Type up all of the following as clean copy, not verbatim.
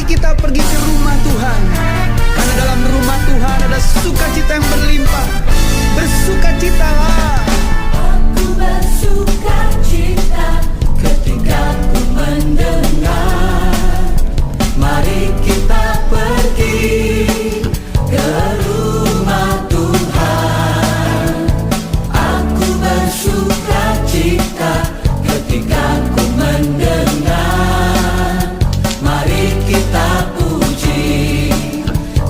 Mari kita pergi ke rumah Tuhan, karena dalam rumah Tuhan ada sukacita yang berlimpah. Bersukacitalah. Aku bersukacita ketika ku mendengar. Mari kita pergi ke rumah Tuhan. Aku bersukacita ketika ku mendengar. Mari kita puji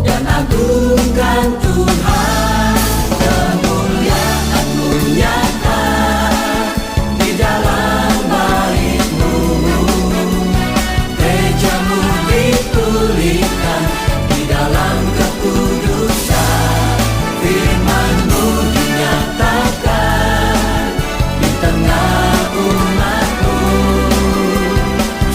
dan agungkan Tuhan. Kemuliaan-Mu nyata di dalam bait-Mu. Gereja-Mu dipulihkan di dalam kekudusan. Firman-Mu dinyatakan di tengah umat-Mu.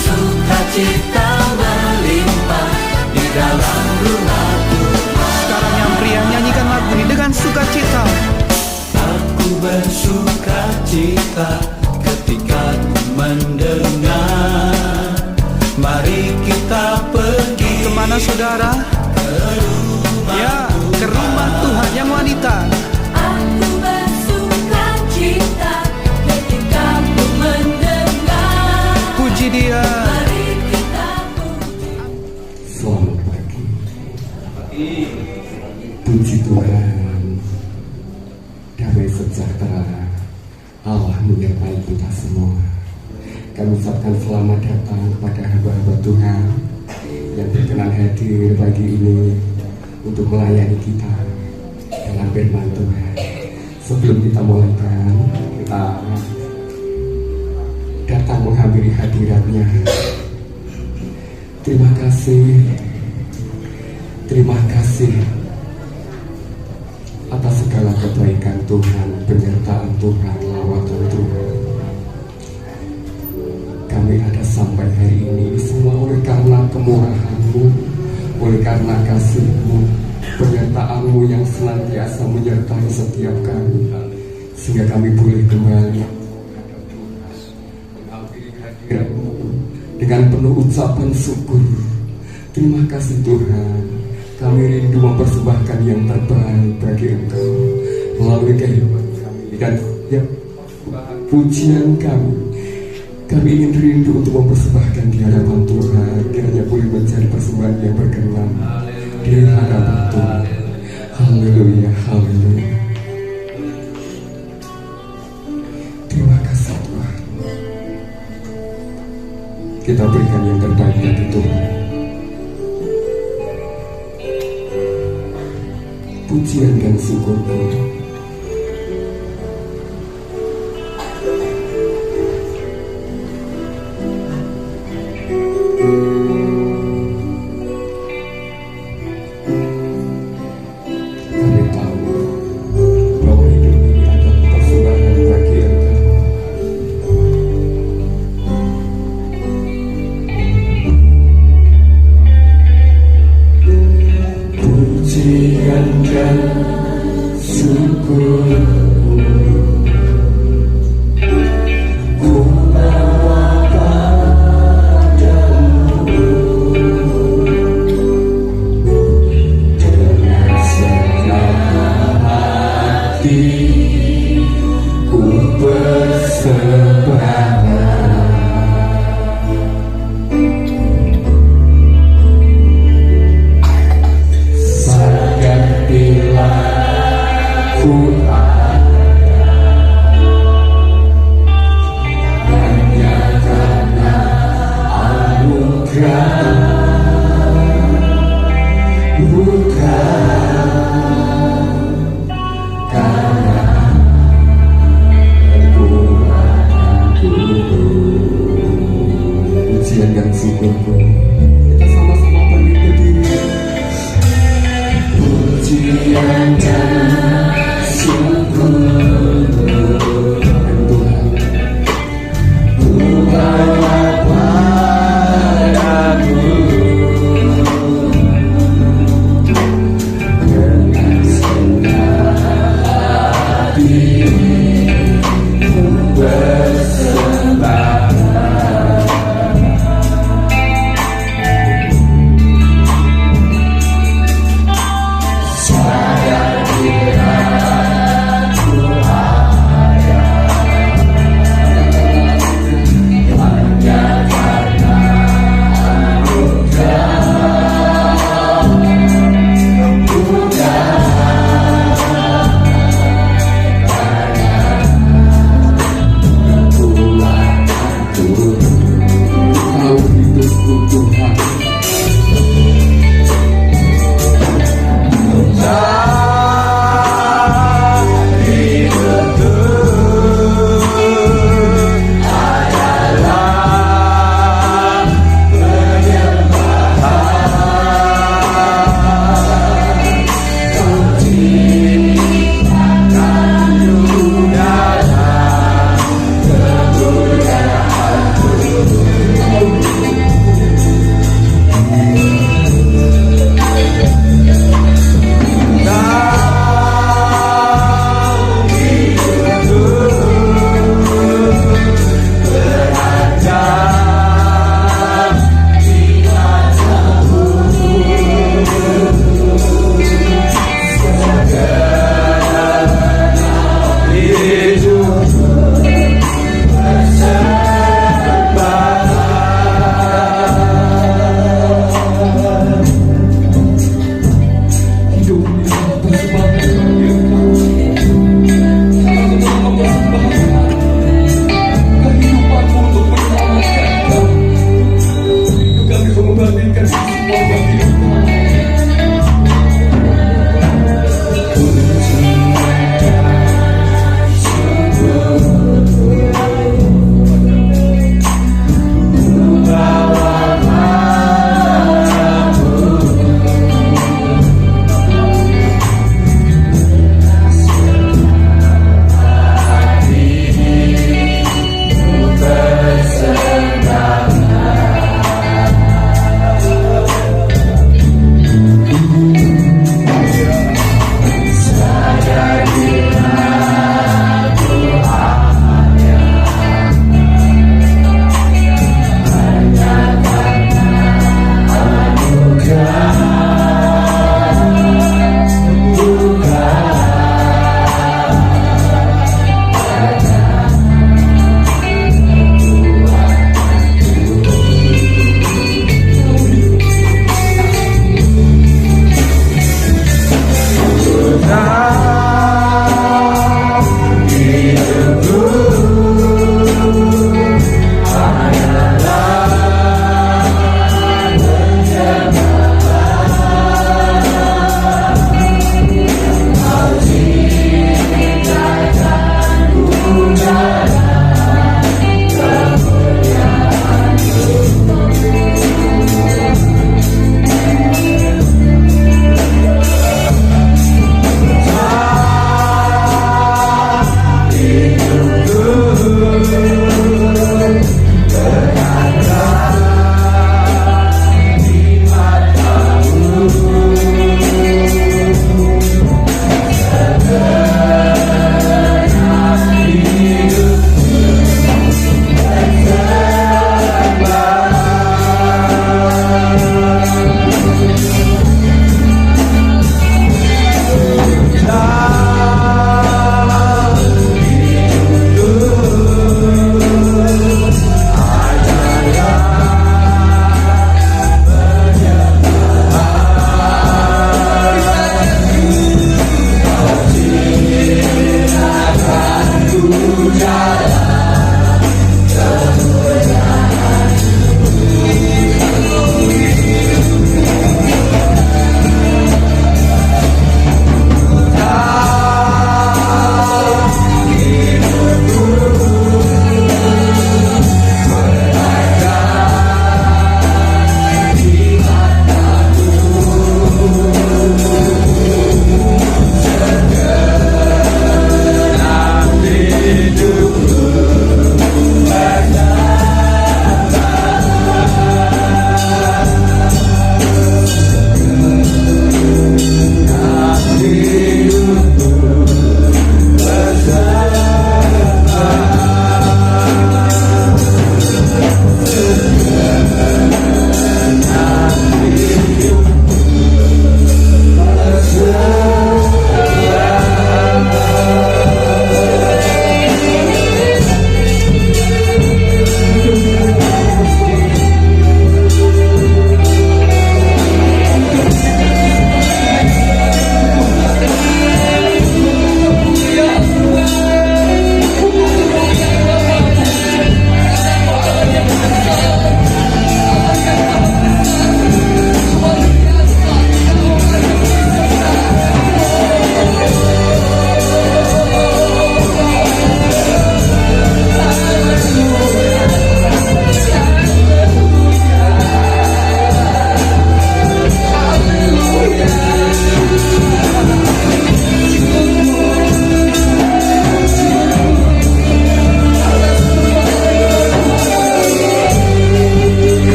Sukacita melimpah di dalam rumah Tuhan. Sekarang yang pria, nyanyikan lagu ini dengan sukacita. Aku bersukacita ketika ku mendengar. Mari kita pergi. Kemana saudara? Ya, ke rumah Tuhan yang wanita. Aku bersukacita ketika ku mendengar. Puji Dia. Mari kita puji. Selamat pagi. Puji Tuhan. Damai sejahtera Allah menyertai kita semua. Kami ucapkan selamat datang kepada hamba-hamba Tuhan yang berkenan hadir pagi ini untuk melayani kita dalam firman Tuhan. Sebelum kita mulaikan, kita datang menghampiri hadiratnya. Terima kasih atas segala kebaikan Tuhan, penyertaan Tuhan, lawatan Tuhan. Kami ada sampai hari ini semua oleh karena kemurahan-Mu, oleh karena kasih-Mu, penyertaan-Mu yang senantiasa menyertai setiap kami, sehingga kami boleh kembali menghampiri hadirat-Mu dengan penuh ucapan syukur. Terima kasih Tuhan. Kami rindu mempersembahkan yang terbaik bagi Engkau melalui kehidupan kami dan yang pujian kami. Kami ingin rindu untuk mempersembahkan di hadapan Tuhan. Kiranya boleh menjadi persembahan yang berkenan di hadapan Tuhan. Haleluya, haleluya. Terima kasih Tuhan. Kita berikan yang terbaik bagi Tuhan. Pujian dan syukur-Mu. Kami tahu bahwa hidup ini adalah persembahan bagi Engkau. Pujian dan syukur ku bawa padamu dengan senang hati. Ku bersembahkan sangat bila ku hanya karena anugerah, bukan karena kekuatanku. Pujian dan syukurku. Kita sama-sama berdiri. Pujian dan syukur Tuhan, ku bawa padamu dengan senang hati. Ku bersembahkan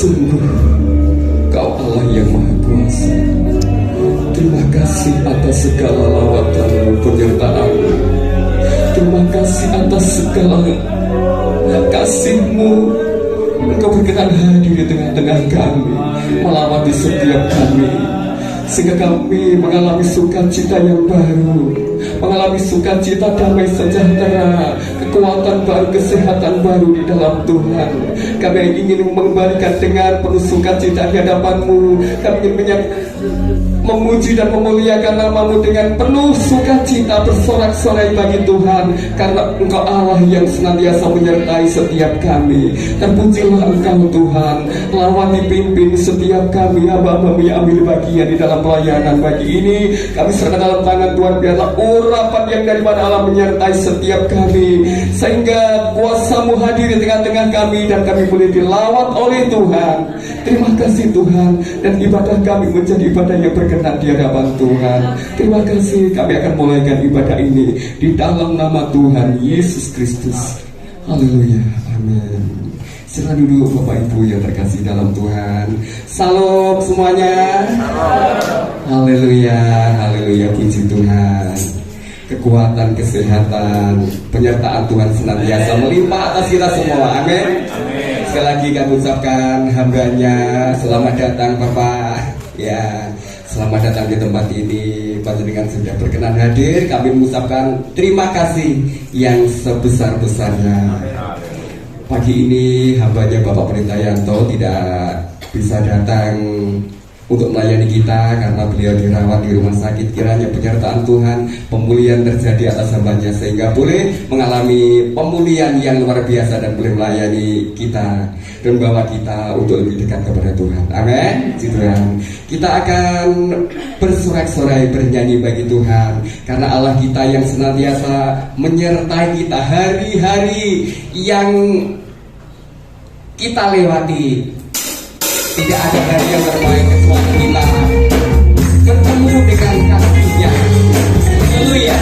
Sungguh Kau Allah yang Maha Kuasa. Terima kasih atas segala lawatan penyertaan-Mu. Terima kasih atas segala kasih-Mu. Engkau berkenan hadir di tengah-tengah kami, melawati setiap kami, sehingga kami mengalami sukacita yang baru, mengalami sukacita damai sejahtera, kekuatan baru, kesehatan baru di dalam Tuhan. Kami ingin mengembalikan dengan penuh sukacita di hadapan-Mu. Kami ingin memuji dan memuliakan nama-Mu dengan penuh sukacita, bersorak-sorai bagi Tuhan, karena Engkau Allah yang senantiasa menyertai setiap kami. Terpujilah Engkau Tuhan, lawati pimpin setiap kami, hamba-Mu yang ambil bagian di dalam pelayanan pagi ini. Kami serahkan dalam tangan Tuhan, biarlah urapan yang daripada Allah menyertai setiap kami, sehingga kuasa-Mu hadir di tengah-tengah kami dan kami boleh dilawat oleh Tuhan. Terima kasih Tuhan, dan ibadah kami menjadi ibadah yang berkenan di hadapan Tuhan. Terima kasih, kami akan mulaikan ibadah ini di dalam nama Tuhan Yesus Kristus. Haleluya, amin. Silakan duduk Bapak Ibu yang terkasih dalam Tuhan. Salam semuanya. Haleluya, haleluya, puji Tuhan. Kekuatan, kesehatan, penyertaan Tuhan senantiasa melimpah atas kita semua. Amin. Sekali lagi kami ucapkan hambanya selamat datang Bapak. Ya, selamat datang di tempat ini. Panjenengan sudah berkenan hadir. Kami mengucapkan terima kasih yang sebesar-besarnya. Pagi ini hambanya Bapak Perintayanto tidak bisa datang untuk melayani kita karena beliau dirawat di rumah sakit. Kiranya penyertaan Tuhan, pemulihan terjadi atas hambanya sehingga boleh mengalami pemulihan yang luar biasa dan boleh melayani kita dan membawa kita untuk lebih dekat kepada Tuhan. Amin. Tuhan, kita akan bersorak-sorai bernyanyi bagi Tuhan karena Allah kita yang senantiasa menyertai kita hari-hari yang kita lewati. Tidak ada hari yang terbaik kecuali kita bertemu dengan kasih-Nya. Haleluya.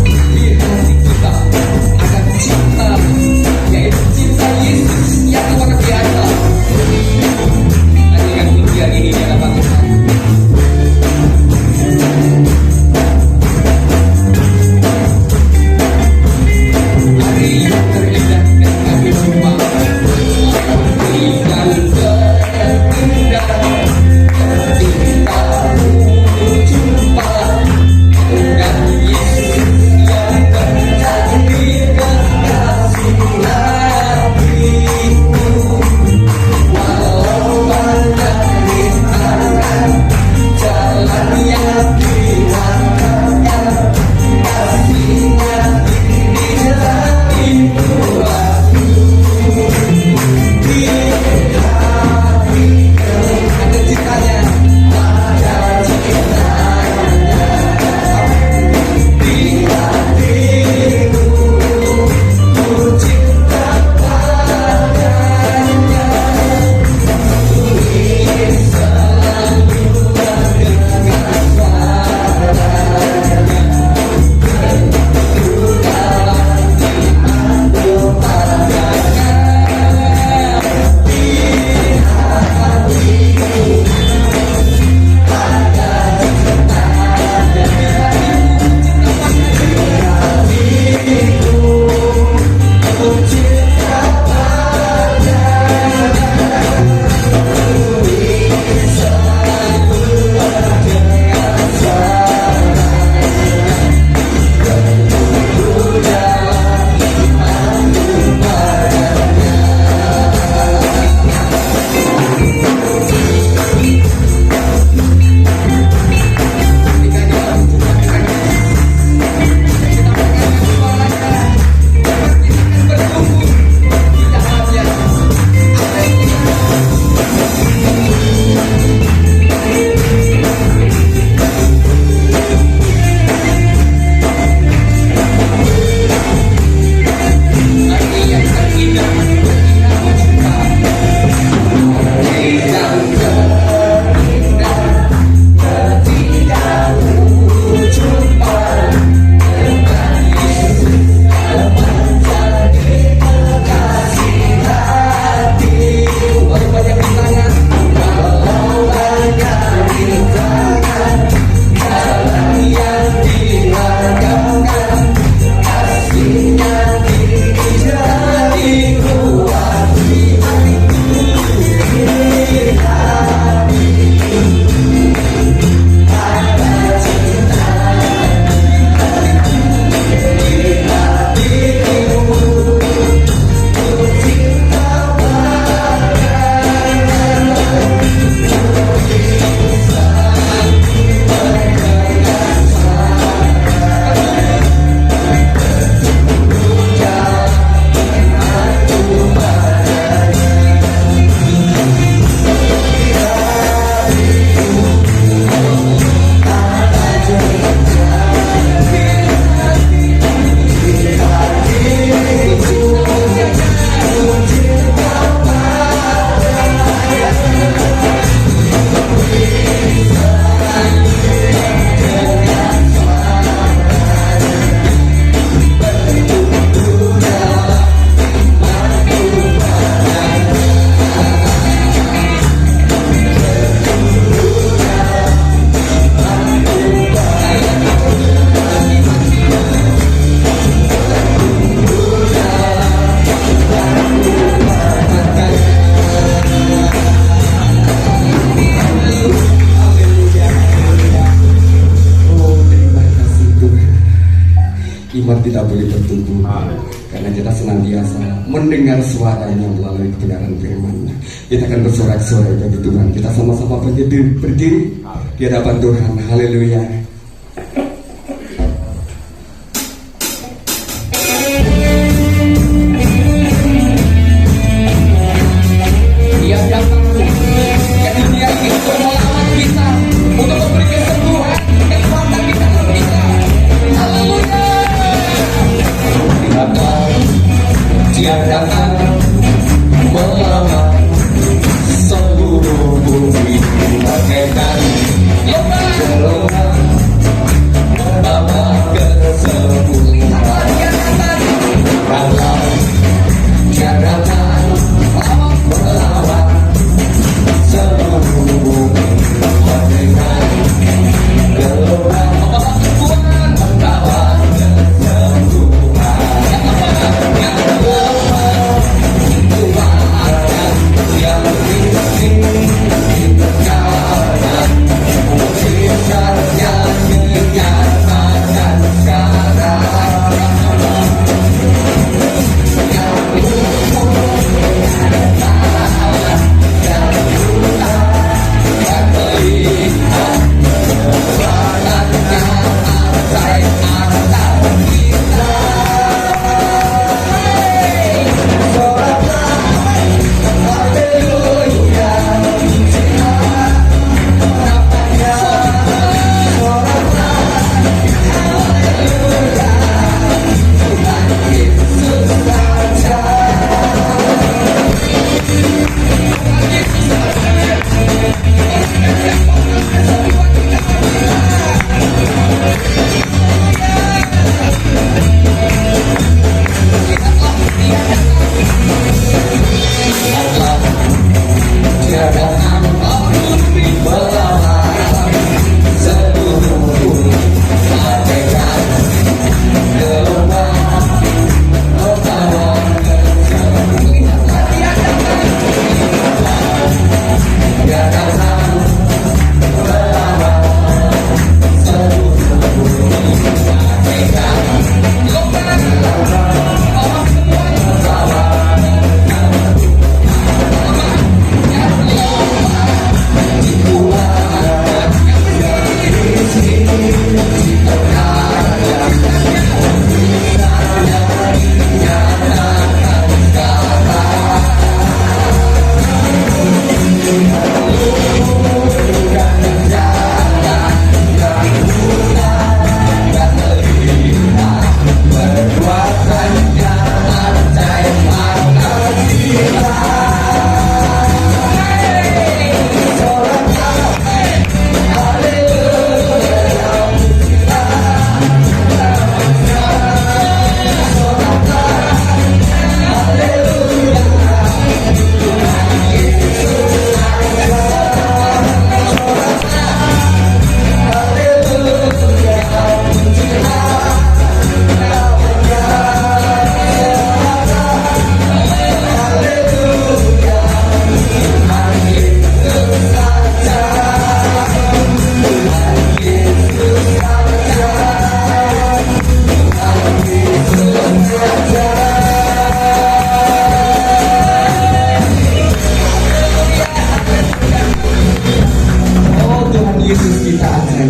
Di hati kita ada cinta, yaitu cinta Yesus yang luar biasa. Hanya yang pujian ini di hadapan Tuhan. iman kita boleh bertumbuh karena kita senantiasa mendengar suaranya melalui kebenaran firman-Nya. Kita akan bersorak-sorai bagi Tuhan. Kita sama-sama berdiri di hadapan Tuhan. Haleluya. Dia datang ke dunia ini untuk melawan kita, untuk memberi kesembuhan, kekuatan di dalam kita. Haleluya. Dia datang melawan seluruh bumi bagaikan gelombang membawa kesembuhan. Kalau dia datang melawan seluruh bumi bagaikan gelombang membawa kesembuhan.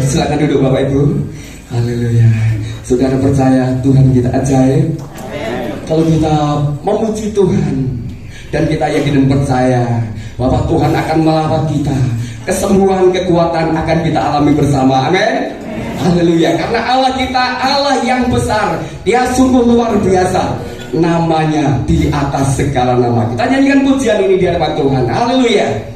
Silakan duduk Bapak Ibu. Haleluya. Saudara percaya Tuhan kita ajaib. Kalau kita memuji Tuhan dan kita yakin dan percaya bahwa Tuhan akan melawat kita, kesembuhan, kekuatan akan kita alami bersama. Amin. Haleluya. Karena Allah kita Allah yang besar. Dia sungguh luar biasa. Namanya di atas segala nama. Kita nyanyikan pujian ini di hadapan Tuhan. Haleluya.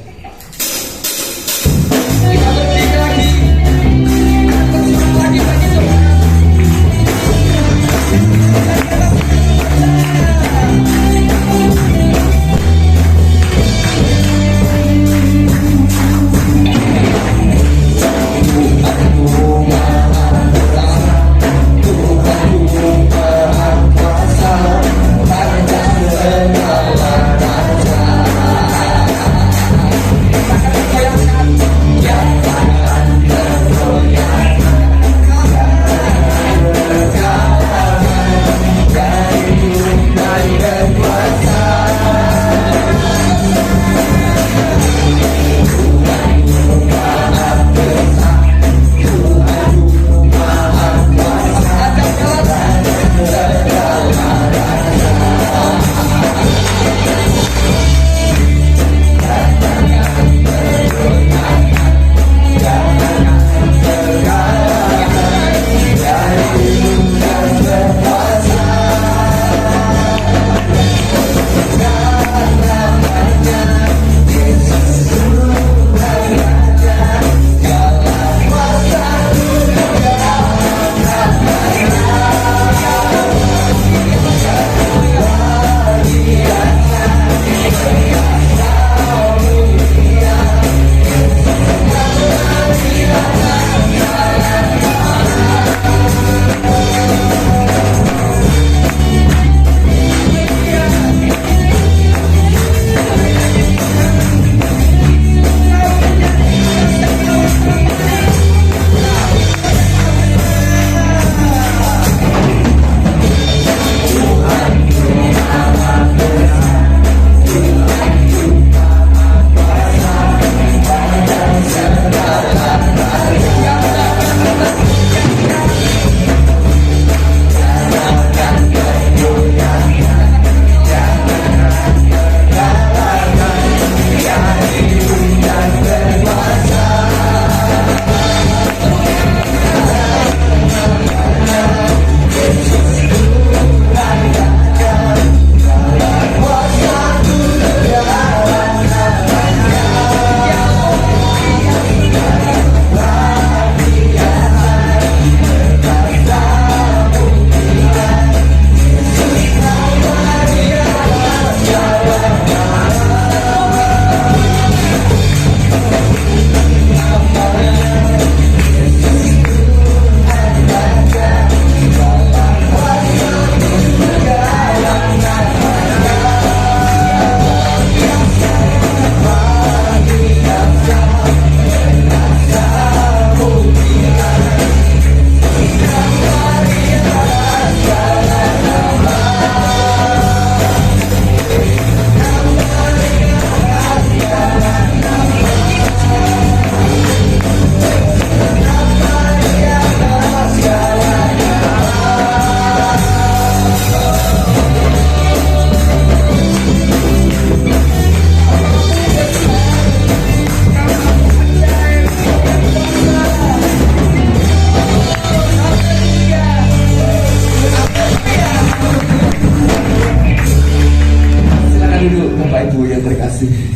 kasih,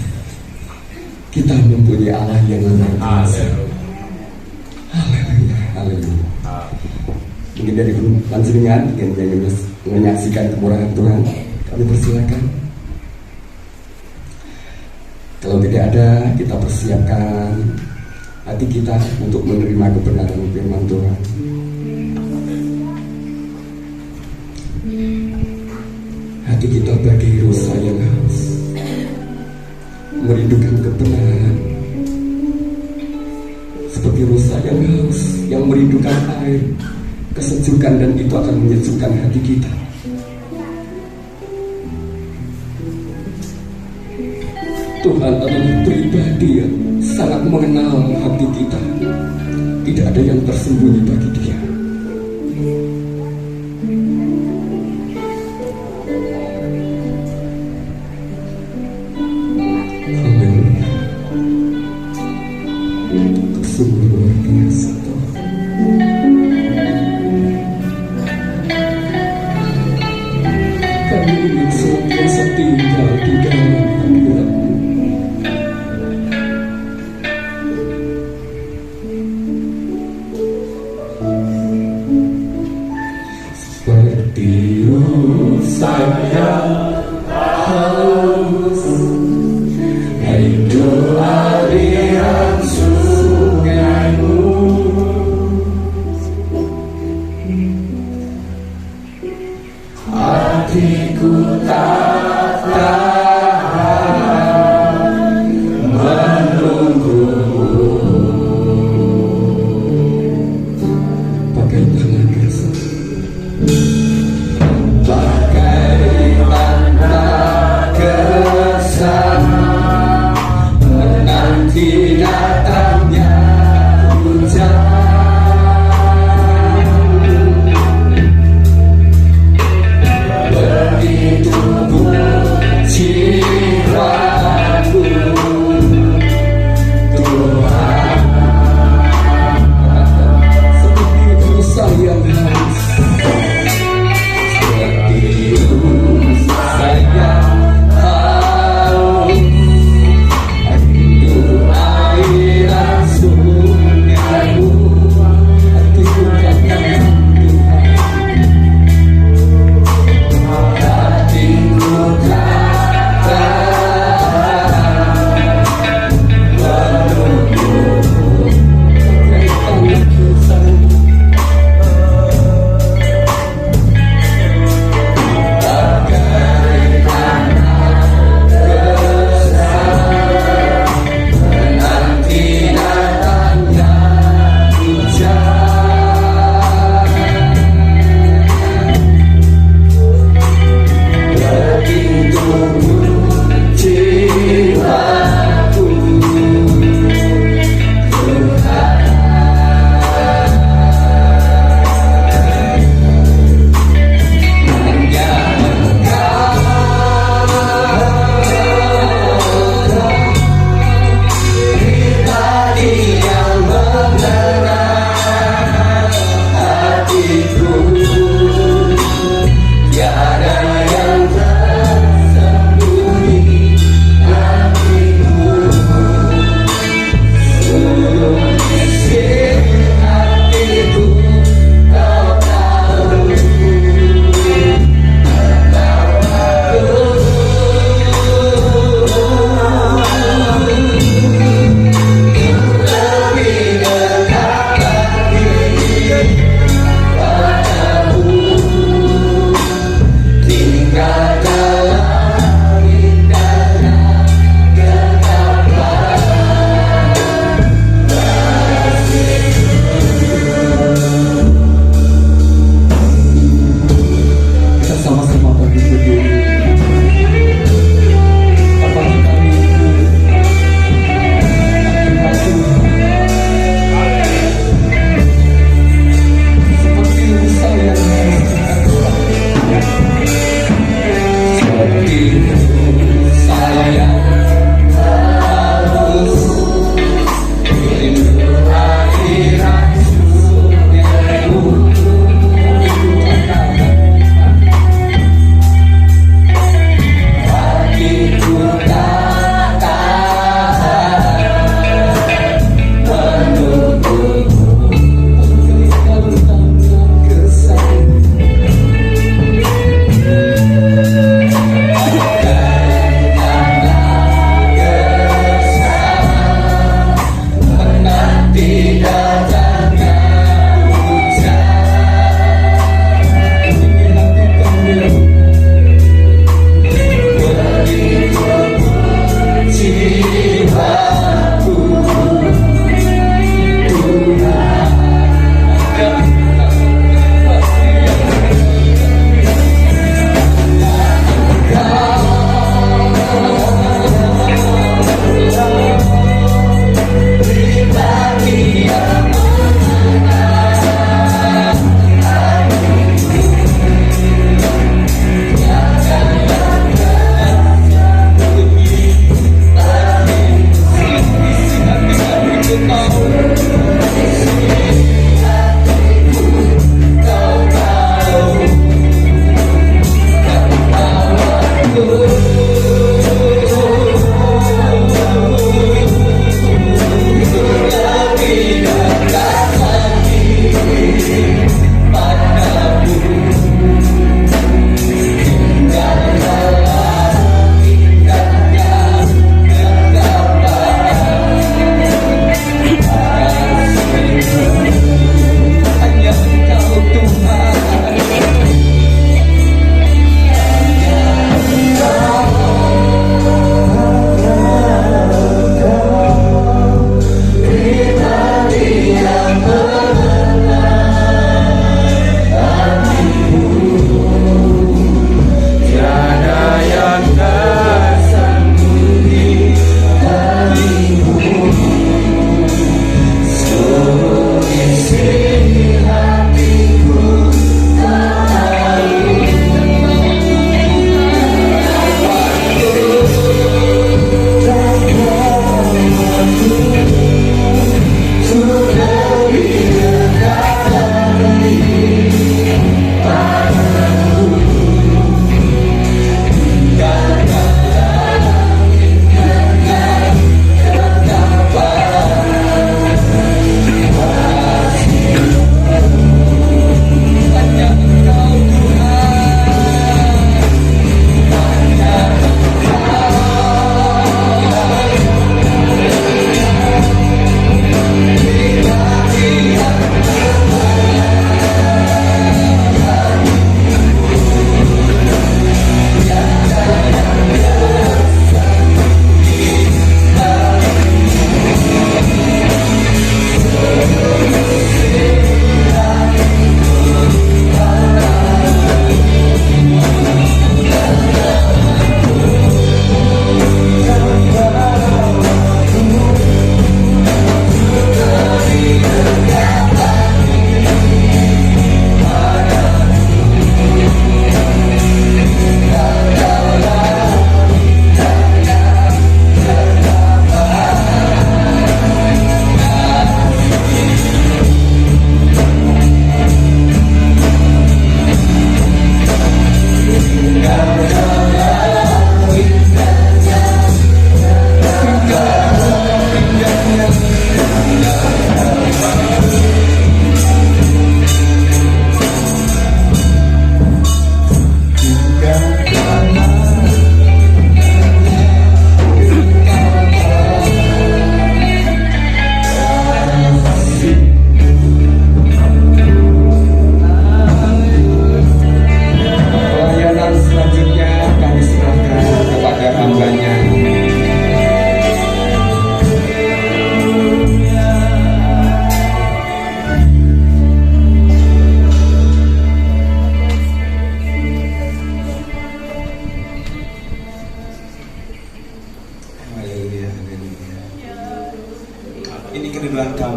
kita mempunyai Allah yang luar biasa. Haleluya, haleluya. Mungkin dari panjenengan yang menyaksikan kemurahan Tuhan, kami persilakan. Kalau tidak ada, kita persiapkan hati kita untuk menerima kebenaran firman Tuhan. Hati kita bagi rusa yang haus, merindukan kebenaran, seperti rusa yang haus, yang merindukan air, kesejukan, dan itu akan menyejukkan hati kita. Tuhan adalah pribadi yang sangat mengenal hati kita. Tidak ada yang tersembunyi bagi Dia. Haleluya. Sungguh luar biasa Tuhan. Kami ingin senantiasa tinggal di dalam hadirat-Mu. Seperti rusa yang haus, rindu aliran sungai-Mu. Hatiku tak tahan menunggu-Mu. Pakai tangan kasar, pakai tanda kesan, menanti datangnya hujan. Begitu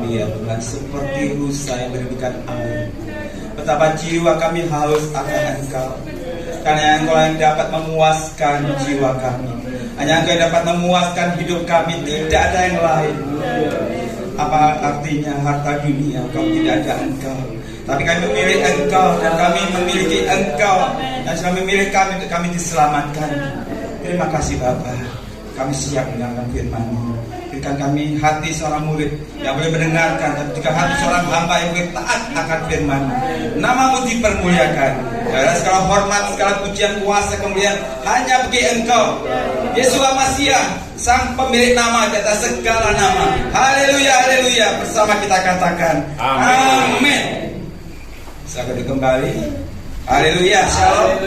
kami ya Tuhan, seperti rusa yang merindukan air. Betapa jiwa kami haus akan Engkau, karena Engkau yang dapat memuaskan jiwa kami. Hanya Engkau yang dapat memuaskan hidup kami, tidak ada yang lain. Apa artinya harta dunia kalau tidak ada Engkau? Tapi kami memilih Engkau, dan kami memiliki Engkau, dan kami memilih kami untuk kami diselamatkan. Terima kasih Bapa, kami siap mendengarkan firman-Mu. Berikan kami hati seorang murid yang boleh mendengarkan, dan juga hati seorang hamba yang boleh taat akan firman-Mu. Nama-Mu dipermuliakan. Karena segala hormat, segala pujian, kuasa, kemuliaan hanya bagi Engkau, Yeshua Masiah, Sang pemilik nama di atas segala nama. Haleluya, haleluya. Bersama kita katakan amin. Selamat kembali. Haleluya, shalom.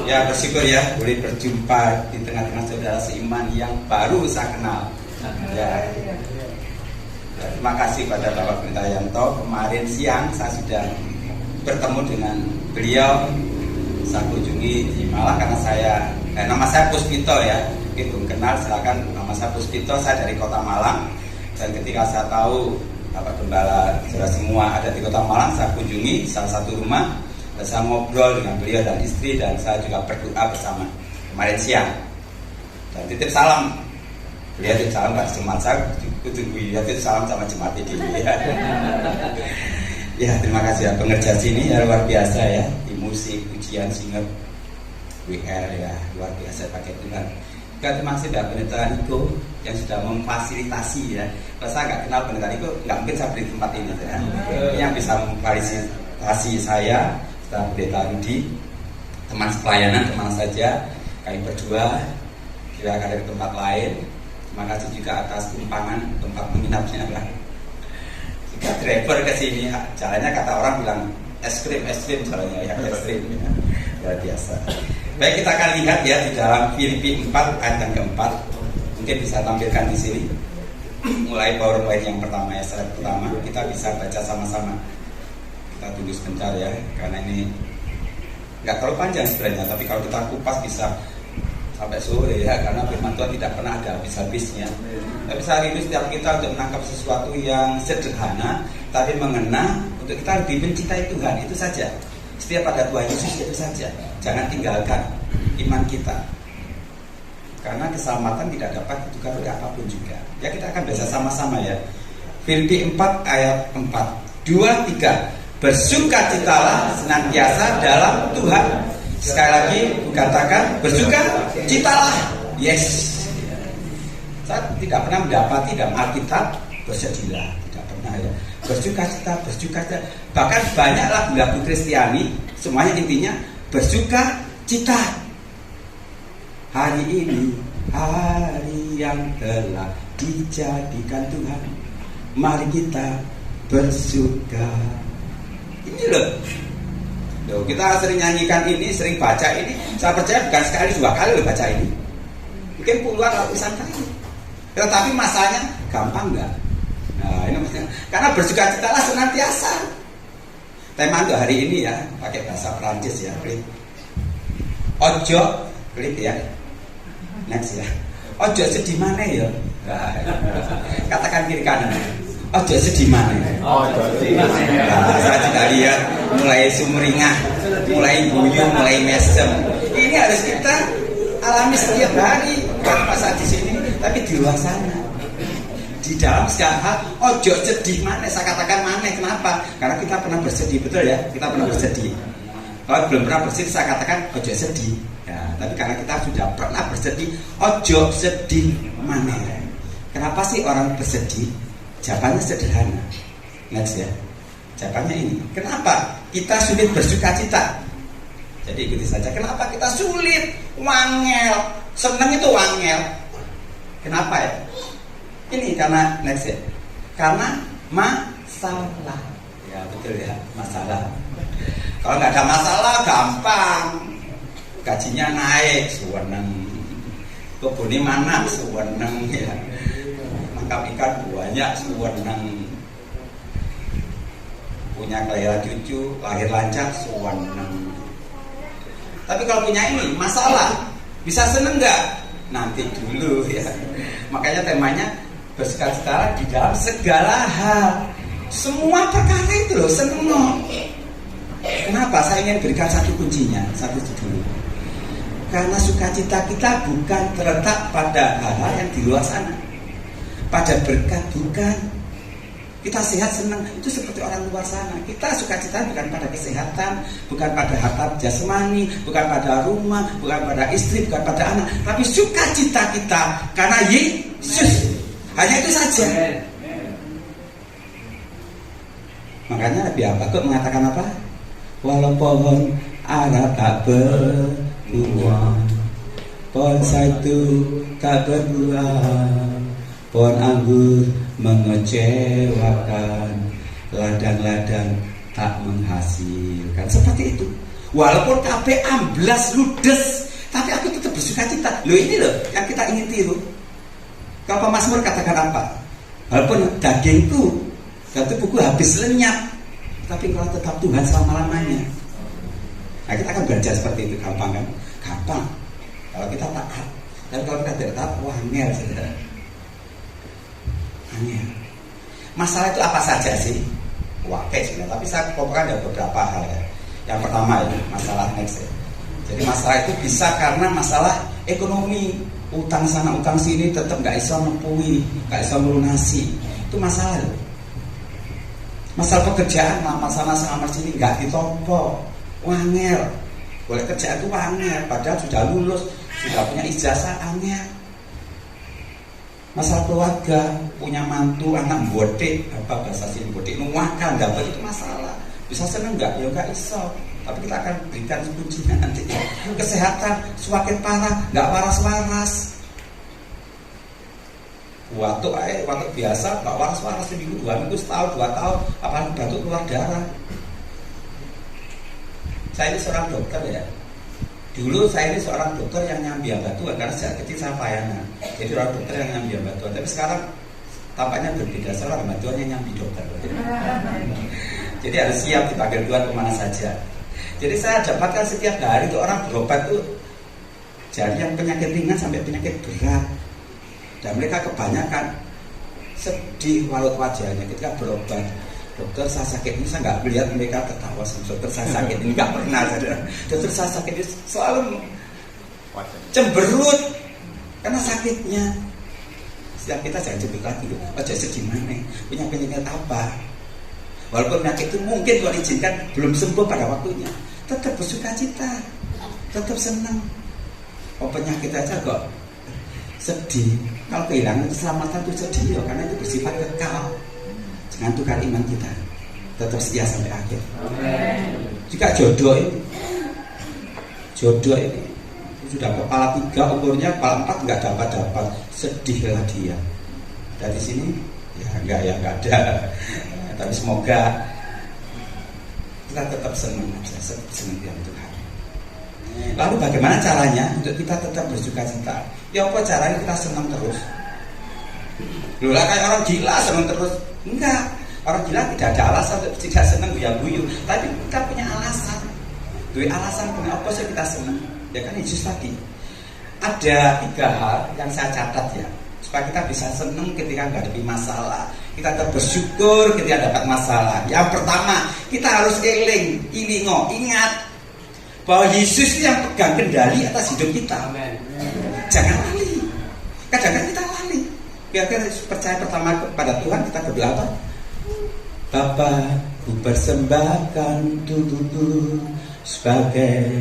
Ya, bersyukur ya boleh berjumpa di tengah-tengah saudara seiman yang baru saya kenal. Ya, terima kasih pada Bapak Pendeta Yanto. Kemarin siang saya sudah bertemu dengan beliau. Saya kunjungi di Malang karena nama saya Puspito ya. Belum kenal, silakan. Nama saya Puspito, saya dari Kota Malang. Dan ketika saya tahu Bapak Gembala saudara semua ada di Kota Malang, saya kunjungi salah satu rumah. Dan saya ngobrol dengan beliau dan istri, dan saya juga berdoa bersama kemarin siang. Dan titip salam. Beliau titip salam ke jemaat saya, dia titip salam sama jemaat ini. Ya, terima kasih ya, pengerja sini ya luar biasa ya, di musik, pujian, singer, WR ya, luar biasa pakai Tuhan. Terima kasih Pak Pendeta Niko yang sudah memfasilitasi ya. Kalau saya nggak kenal Pendeta Niko, nggak mungkin saya beri tempat ini ya. Ini yang bisa memfasilitasi saya, Pendeta Rudi, teman pelayanan, teman saja. Kami berdua kira akan dari tempat lain. Terima kasih juga atas tumpangan tempat menginapnya lah. Jika driver ke sini, jalannya kata orang bilang es krim jalannya ya, es krim ya. Luar biasa. Baik, kita akan lihat ya di dalam Filipi 4 ayat yang keempat. Mungkin bisa tampilkan di sini. Mulai PowerPoint yang pertama ya, slide pertama. Kita bisa baca sama-sama. Kita tunggu sebentar ya, karena ini nggak terlalu panjang sebenarnya, tapi kalau kita kupas bisa sampai sore ya, karena firman Tuhan tidak pernah ada habis-habisnya. Tapi saya rindu setiap kita untuk menangkap sesuatu yang sederhana, tapi mengena untuk kita lebih mencintai Tuhan, itu saja. Setiap pada Tuhan Yesus itu saja. Jangan tinggalkan iman kita, karena keselamatan tidak dapat ditukar oleh apapun juga. Ya, kita akan baca sama-sama ya. Filipi 4 ayat 4, 2, 3. Bersukacitalah senantiasa dalam Tuhan. Sekali lagi katakan bersukacitalah. Yes. Saya tidak pernah mendapati dalam Alkitab bersedihlah, tidak pernah ya. Bersukacita. Bahkan banyak lagu-lagu Kristiani semuanya intinya bersukacita. Hari ini hari yang telah dijadikan Tuhan, mari kita bersuka. Ini loh, kita sering nyanyikan ini, sering baca ini. Saya percaya bukan sekali, 2 kali loh baca ini. Mungkin puluhan ratusan kali. Tetapi masanya gampang enggak? Nah, ini maksudnya karena bersukacitalah senantiasa. Tema untuk hari ini ya, pakai bahasa Prancis ya, klik. Ojo, klik ya. Next ya. Ojo sedih mana ya? Nah, katakan kiri kanan. Ojo sedih mana? Saya tidak lihat mulai sumringah, mulai guyu, mulai mesem. Ini harus kita alami setiap hari, bukan pas saat di sini, tapi di luar sana. Di dalam segala hal, ojo sedih mana? Saya katakan mana? Kenapa? Karena kita pernah bersedih, betul ya? Kita pernah bersedih. Kalau belum pernah bersedih, saya katakan ojo sedih. Ya, tapi karena kita sudah pernah bersedih, ojo sedih mana? Kenapa sih orang bersedih? Jawabannya sederhana. Next ya. Jawabannya ini. Kenapa kita sulit bersukacita? Jadi ikuti saja. Kenapa kita sulit? Wangel. Senang itu wangel. Kenapa ya? Ini karena next ya. Karena masalah. Ya betul ya, masalah. Kalau nggak ada masalah gampang. Gajinya naik, seneng. Kebunnya mana, seneng ya. Tangkap ikan banyak, seneng. Punya kelahiran cucu, lahir lancar, seneng. Tapi kalau punya ini masalah, bisa seneng nggak? Nanti dulu ya. Makanya temanya bersukacita di dalam segala hal. Semua perkara itu loh, seneng. Kenapa? Saya ingin berikan satu kuncinya, satu itu dulu. Karena sukacita kita bukan terletak pada hal-hal yang di luar sana, pada berkat, bukan. Kita sehat senang itu seperti orang luar sana. Kita sukacita bukan pada kesehatan, bukan pada harta jasmani, bukan pada rumah, bukan pada istri, bukan pada anak, tapi sukacita kita karena Yesus. Hanya itu saja. Makanya Nabi Habakuk mengatakan apa? Walau pohon ara tak berbuah, pohon zaitun tak berbuah, pohon anggur mengecewakan, ladang-ladang tak menghasilkan. Seperti itu. Walaupun kabeh amblas ludes, tapi aku tetap bersukacita. Loh ini loh yang kita ingin tiru. Kalau pemazmur katakan apa? Walaupun dagingku dan tubuhku habis lenyap, tapi kalau tetap Tuhan selama-lamanya. Nah kita akan belajar seperti itu. Gampang kan? Gampang kalau kita taat. Dan kalau kita tidak taat, wah ngel saudara. Masalah itu apa saja sih? Wakil sebenarnya, tapi saya kelompokkan ada beberapa hal ya. Yang pertama itu masalah next ya. Jadi masalah itu bisa karena masalah ekonomi, utang sana utang sini tetap nggak bisa mempunyai, nggak bisa melunasi. Itu masalah loh. Masalah pekerjaan, nama sana sama sini nggak ditompo, wangel. Boleh kerjaan itu wangel, padahal sudah lulus, sudah punya ijazah, angel. Masalah keluarga, punya mantu, anak botek, apa bahasa sini botek, nuakan, dapat itu masalah. Bisa seneng nggak? Ya nggak iso. Tapi kita akan berikan kuncinya nanti. Kesehatan semakin parah, nggak waras-waras. Waktu biasa, nggak waras-waras seminggu, 2 minggu, setahun, 2 tahun, apalagi batuk keluar darah. Saya ini seorang dokter ya. Dulu saya ini seorang dokter yang nyambi batuan karena sejak kecil saya pelayanan. Jadi orang dokter yang nyambi batuan. Tapi sekarang tampaknya berbeda. Seorang batuan yang nyambi dokter. Jadi harus siap dipanggil Tuhan kemana saja. Jadi saya dapatkan setiap hari itu orang berobat tuh dari yang penyakit ringan sampai penyakit berat. Dan mereka kebanyakan sedih walau wajahnya ketika berobat. Dokter saya sakit ini, saya nggak melihat mereka ketawa. Dokter saya sakit ini nggak pernah. Dokter saya sakit ini selalu cemberut karena sakitnya. Setiap kita jangan cemberut lagi loh. Ojo sedih mana? Punya penyakit apa? Walaupun penyakit itu mungkin Tuhan izinkan belum sembuh pada waktunya, tetap bersukacita, tetap senang. Oh penyakit aja kok sedih. Kalau kehilangan keselamatan itu sedih, karena itu bersifat kekal. Jangan tukar iman kita, tetap setia sampai akhir. Jika jodoh ini sudah kepala 3 umurnya, kepala 4 nggak dapat, sedihlah dia. Dari sini ya nggak ada. Tapi semoga kita tetap senang aja, senang dengan Tuhan. Lalu bagaimana caranya untuk kita tetap bersukacita? Ya apa caranya kita senang terus? Loh lah kayak orang gila senang terus? Enggak, orang gila tidak ada alasan untuk tidak senang guyu-guyu. Tapi kita punya alasan. Kenapa sih kita senang? Ya kan Yesus tadi. Ada 3 hal yang saya catat ya, supaya kita bisa senang ketika menghadapi masalah. Kita tetap bersyukur ketika dapat masalah. Yang pertama, kita harus ingat bahwa Yesus itu yang pegang kendali atas hidup kita. Amen. Jangan lali. Kadang-kadang kita lali. Biarkan percaya pertama kepada Tuhan, kita berdoa apa? Bapa, ku persembahkan tubuhku sebagai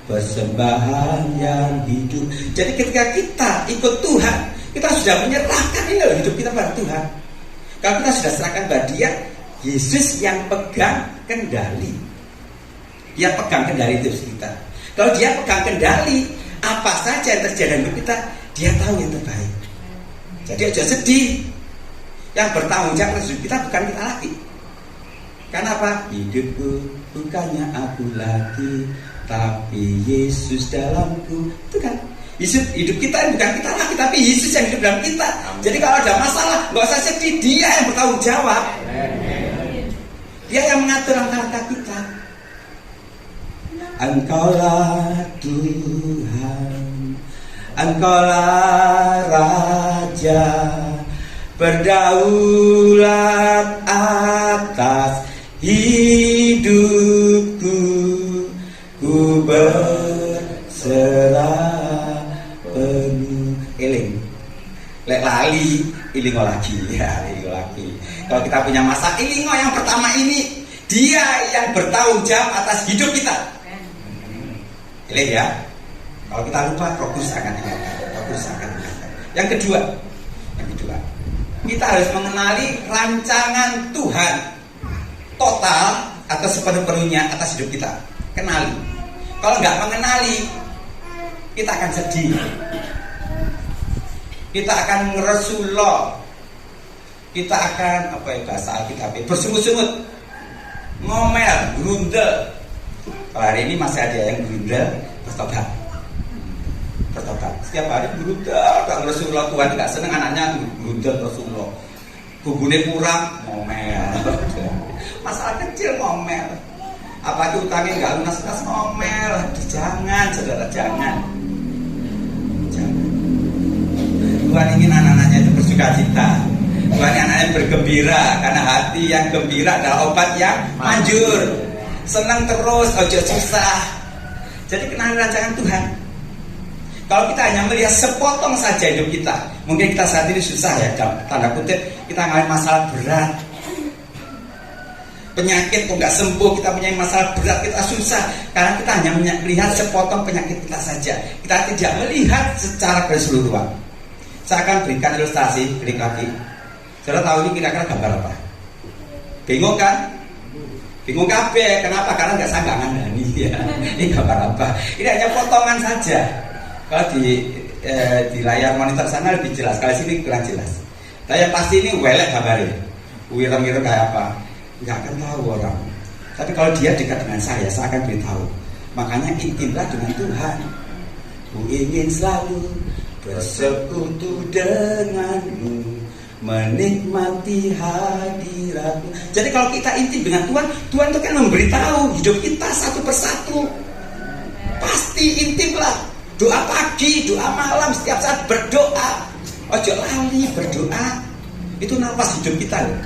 persembahan yang hidup. Jadi ketika kita ikut Tuhan, kita sudah menyerahkan ini loh, hidup kita pada Tuhan. Kalau kita sudah serahkan pada Dia, Yesus yang pegang kendali. Dia pegang kendali hidup kita. Kalau Dia pegang kendali, apa saja yang terjadi dalam hidup kita, Dia tahu yang terbaik. Jadi aja sedih. Yang bertanggung jawab atas hidup kita bukan kita lagi. Karena apa? Hidupku bukannya aku lagi, tapi Yesus dalamku. Itu kan hidup kita bukan kita lagi, tapi Yesus yang hidup dalam kita. Jadi kalau ada masalah, nggak usah sedih. Dia yang bertanggung jawab. Dia yang mengatur langkah-langkah kita. Engkaulah Tuhan, Engkaulah Raja, berdaulat atas hidupku, ku berserah penuh. Eling, lek lali, ilingo lagi ya, ilingo lagi. Kalau kita punya masa, ilingo yang pertama ini, dia yang bertanggung jawab atas hidup kita. Eling ya. Kalau kita lupa, fokus akan ingatkan. Yang kedua, kita harus mengenali rancangan Tuhan total atau sepenuh-penuhnya atas hidup kita. Kenali. Kalau nggak mengenali, kita akan sedih. Kita akan ngeresulo. Kita akan bahasa Alkitab bersungut-sungut, ngomel, grundel. Kalau hari ini masih ada yang grundel, bertobat. Setiap hari berudal, gak Rasulullah, Tuhan gak seneng anaknya berudal Rasulullah. Bubune kurang, ngomel. Masalah kecil ngomel. Apalagi utangnya gak lunas-lunas, ngomel. Jangan, saudara, jangan. Tuhan ingin anak-anaknya itu bersuka cita. Tuhan ingin anaknya bergembira, karena hati yang gembira adalah obat yang manjur. Senang terus, ojo susah. Jadi kenali rancangan Tuhan. Kalau kita hanya melihat sepotong saja hidup kita, mungkin kita saat ini susah ya, tanda kutip, kita ngalamin masalah berat, penyakit kok nggak sembuh, kita punya masalah berat, kita susah karena kita hanya melihat sepotong penyakit kita saja. Kita tidak melihat secara keseluruhan. Saya akan berikan ilustrasi, klik lagi. Saudara tahu ini kira-kira gambar apa? Bingung kan? Bingung kabeh. Kenapa? Karena nggak sangka ngandani ya. Ini gambar apa? Ini hanya potongan saja. Kalau di layar monitor sana lebih jelas, kalau sini kurang jelas. Tapi yang pasti ini welek kabarnya, wirem-wirem kayak apa, nggak akan tahu orang. Tapi kalau dia dekat dengan saya akan beritahu. Makanya intimlah dengan Tuhan. Ku ingin selalu bersekutu denganmu, menikmati hadiratmu. Jadi kalau kita intim dengan Tuhan, Tuhan itu kan memberitahu hidup kita satu persatu. Pasti intimlah. Doa pagi, doa malam, setiap saat berdoa. Ojo lali berdoa. Itu nafas hidup kita loh.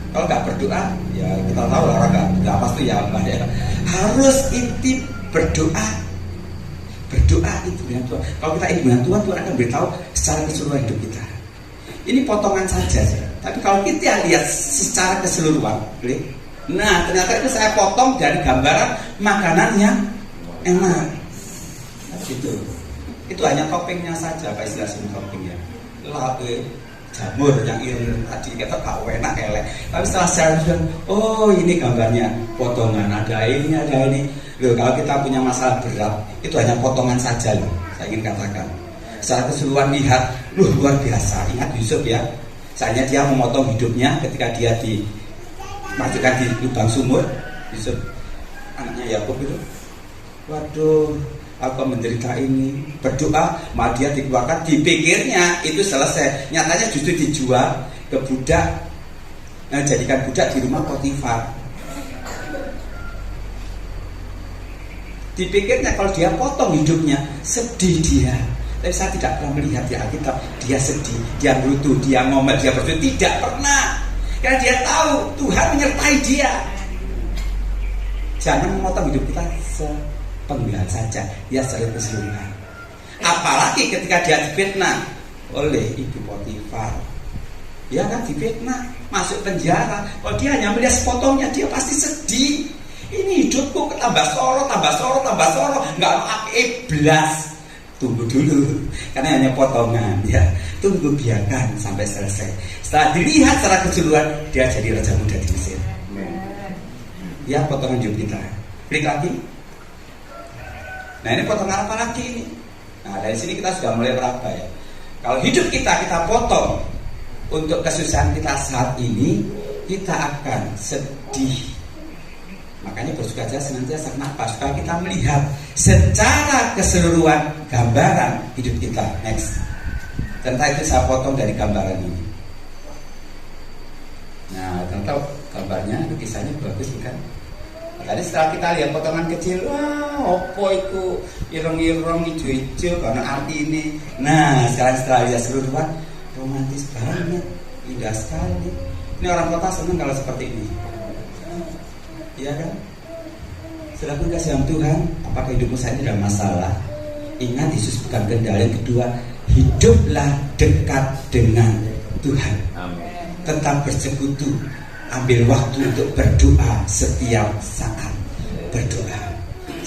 Kalau nggak berdoa, ya kita tahu orang nggak nafas itu ya apa ya. Harus intim berdoa. Berdoa itu dengan Tuhan. Kalau kita intim dengan Tuhan, Tuhan akan beritahu secara keseluruhan hidup kita. Ini potongan saja. Tapi kalau kita lihat secara keseluruhan, nah ternyata itu saya potong dari gambaran makanan yang enak. Itu hanya toppingnya saja, apa istilah toppingnya, lalu jamur yang iring tadi kita tak enak elek. Tapi setelah saya oh ini gambarnya potongan, ada ini. Loh, kalau kita punya masalah berat, itu hanya potongan saja loh. Saya ingin katakan, secara keseluruhan lihat, luar biasa. Ingat Yusuf ya, misalnya dia memotong hidupnya ketika dia dimasukkan di lubang sumur. Yusuf anaknya Yakub itu, waduh, aku menderita ini, berdoa, malah dia dikeluarkan, dipikirnya itu selesai, nyatanya justru dijual ke budak, jadikan budak di rumah Potifar. Dipikirnya kalau dia potong hidupnya, sedih dia. Tapi saya tidak pernah melihat di Alkitab dia sedih, dia berutuh, dia ngomel, dia berdoa, tidak pernah. Karena dia tahu Tuhan menyertai dia. Jangan memotong hidup kita sepenggal saja, dia secara keseluruhan. Apalagi ketika dia difitnah oleh ibu Potifar, dia kan difitnah, masuk penjara. Kalau dia hanya melihat sepotongnya, dia pasti sedih. Ini hidupku tambah soro, nggak belas. Tunggu dulu, karena hanya potongan ya. Tunggu, biarkan sampai selesai. Setelah dilihat secara keseluruhan, dia jadi raja muda di Mesir. Ya, potongan hidup kita. Klik lagi. Nah, ini potongan apa lagi ini? Nah, dari sini kita sudah mulai meraba ya. Kalau hidup kita potong untuk kesusahan kita saat ini, kita akan sedih. Makanya bersukacita senantiasa. Kenapa? Supaya kita melihat secara keseluruhan gambaran hidup kita. Next. Tentang itu saya potong dari gambaran ini. Nah, tentang gambarnya, lukisannya bagus bukan? Tadi setelah kita lihat potongan kecil, wah, opo itu ireng-ireng hijau-hijau karena arti ini. Nah, sekarang setelah lihat keseluruhan, romantis banget, indah sekali. Ini orang kota senang kalau seperti ini. Iya kan? Selaku kasih Tuhan, apakah hidupmu saat ini ada masalah? Ingat, Yesus bukan kendala. Yang kedua, hiduplah dekat dengan Tuhan. Tetap bersekutu, ambil waktu untuk berdoa setiap saat. Berdoa.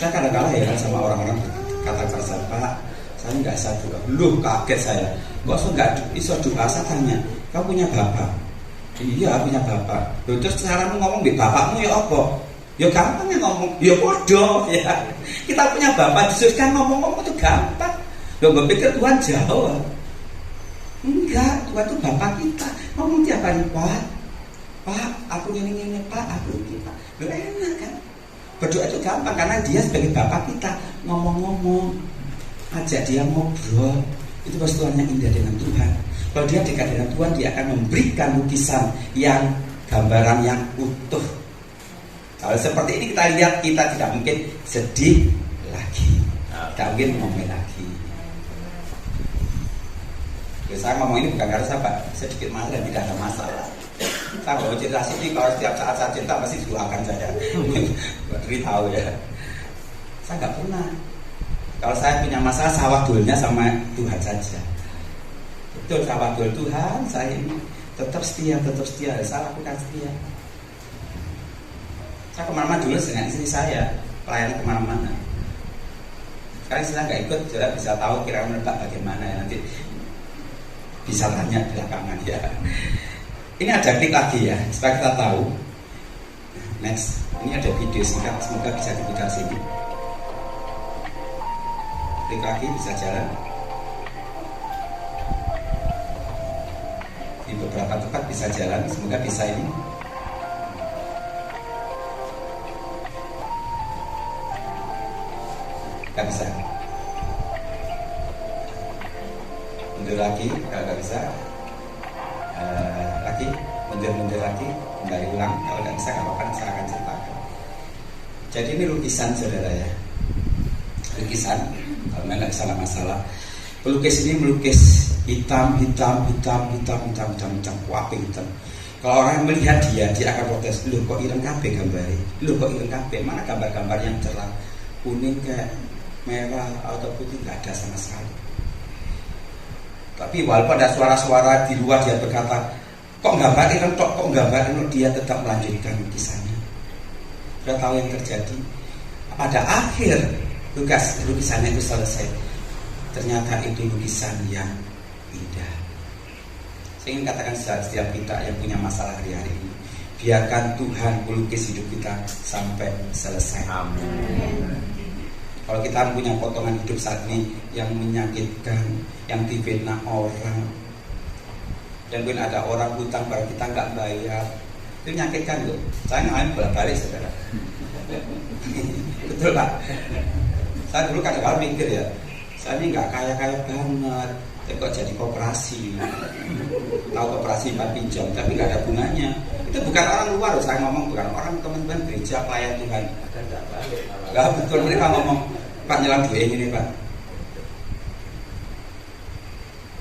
Saya kadang-kadang heran sama orang-orang kata-kata saya, Pak, saya nggak bisa doa. Loh, kaget saya. Kok nggak bisa doa? Saya tanya, kau punya bapak? Iya, punya bapak. Loh, terus caramu ngomong di bapakmu ya apa? Ya gampang ya ngomong, ya bodoh ya. Kita punya bapak di surga, ngomong-ngomong itu gampang. Loh, berpikir Tuhan jauh. Enggak, Tuhan itu bapak kita. Ngomong tiap hari, Pak, aku ini, Pak, aku ini, Pak. Loh, enak kan? Berdoa itu gampang karena dia sebagai bapak kita ngomong-ngomong, ajak dia ngobrol. Itu persetujuannya indah dengan Tuhan. Kalau dia dekat dengan Tuhan, dia akan memberikan lukisan yang gambaran yang utuh. Kalau seperti ini kita lihat, kita tidak mungkin sedih lagi, tidak mungkin ngomel lagi. Ya, saya ngomong ini bukan karena saya sedikit masalah, tidak ada masalah. Saya mau cerita sini, kalau setiap saat saya cinta pasti doakan saya. Beritahu ya. Saya nggak pernah. Kalau saya punya masalah, saya wadulnya sama Tuhan saja. Betul, saya wadul Tuhan, saya ini tetap setia. Saya lakukan setia. Saya kemana-mana dulu dengan istri saya, pelayanan kemana-mana. Sekarang saya nggak ikut, sudah bisa tahu kira-kira menebak bagaimana ya, nanti bisa tanya belakangan ya. Ini ada klik lagi ya, supaya kita tahu. Next, ini ada video singkat, semoga bisa diputar sini. Klik lagi, bisa jalan. Di beberapa tempat bisa jalan, semoga bisa ini. Gak bisa. Mundur lagi, kalau gak bisa lagi, mundur lagi, kembali ulang. Kalau gak bisa, gak apa-apa, saya akan ceritakan. Jadi ini lukisan saudara ya. Lukisan, kalau gak bisa gak masalah. Pelukis ini melukis hitam, wapi hitam. Kalau orang melihat dia akan protes. Loh kok ireng kabeh gambare? Loh kok ireng kabeh? Mana gambar-gambar yang cerah? Kuning kayak merah atau putih, nggak ada sama sekali. Tapi walaupun ada suara-suara di luar, dia berkata, kok gambarin dia tetap melanjutkan lukisannya. Sudah tahu yang terjadi? Pada akhir lukisannya itu selesai, ternyata itu lukisan yang indah. Saya ingin katakan setiap kita yang punya masalah hari-hari ini, biarkan Tuhan melukis hidup kita sampai selesai. Amin. Kalau kita punya potongan hidup saat ini yang menyakitkan, yang difitnah orang, dan mungkin ada orang hutang pada kita nggak bayar, itu menyakitkan loh. Saya ngalamin bolak-balik saudara. Betul Pak. Saya dulu kadang-kadang mikir ya, saya ini nggak kaya-kaya banget, tapi kok jadi koperasi. Tahu koperasi pinjam, tapi nggak ada bunganya. Itu bukan orang luar, saya ngomong bukan orang teman-teman gereja pelayan Tuhan. Nggak betul, mereka ngomong, Pak nyelam duit ini Pak.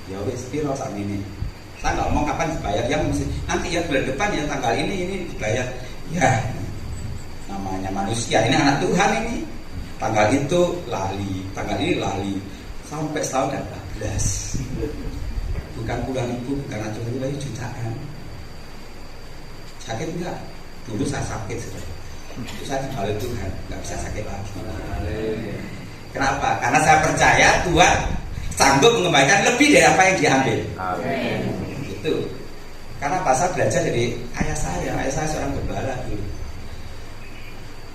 Ya wes piro saat ini. Saya nggak ngomong kapan dibayar, yang mesti nanti ya bulan depan ya tanggal ini dibayar. Ya namanya manusia, ini anak Tuhan ini. Tanggal itu lali, tanggal ini lali, sampai setahun dan 14. Bukan puluhan ribu, bukan ratus ribu, tapi jutaan. Sakit enggak? Dulu saya sakit sudah. Itu saya dibalut Tuhan, nggak bisa sakit lagi. Kenapa? Karena saya percaya Tuhan sanggup mengembalikan lebih dari apa yang diambil. Amin. Itu. Karena saya belajar dari ayah saya seorang gembala dulu.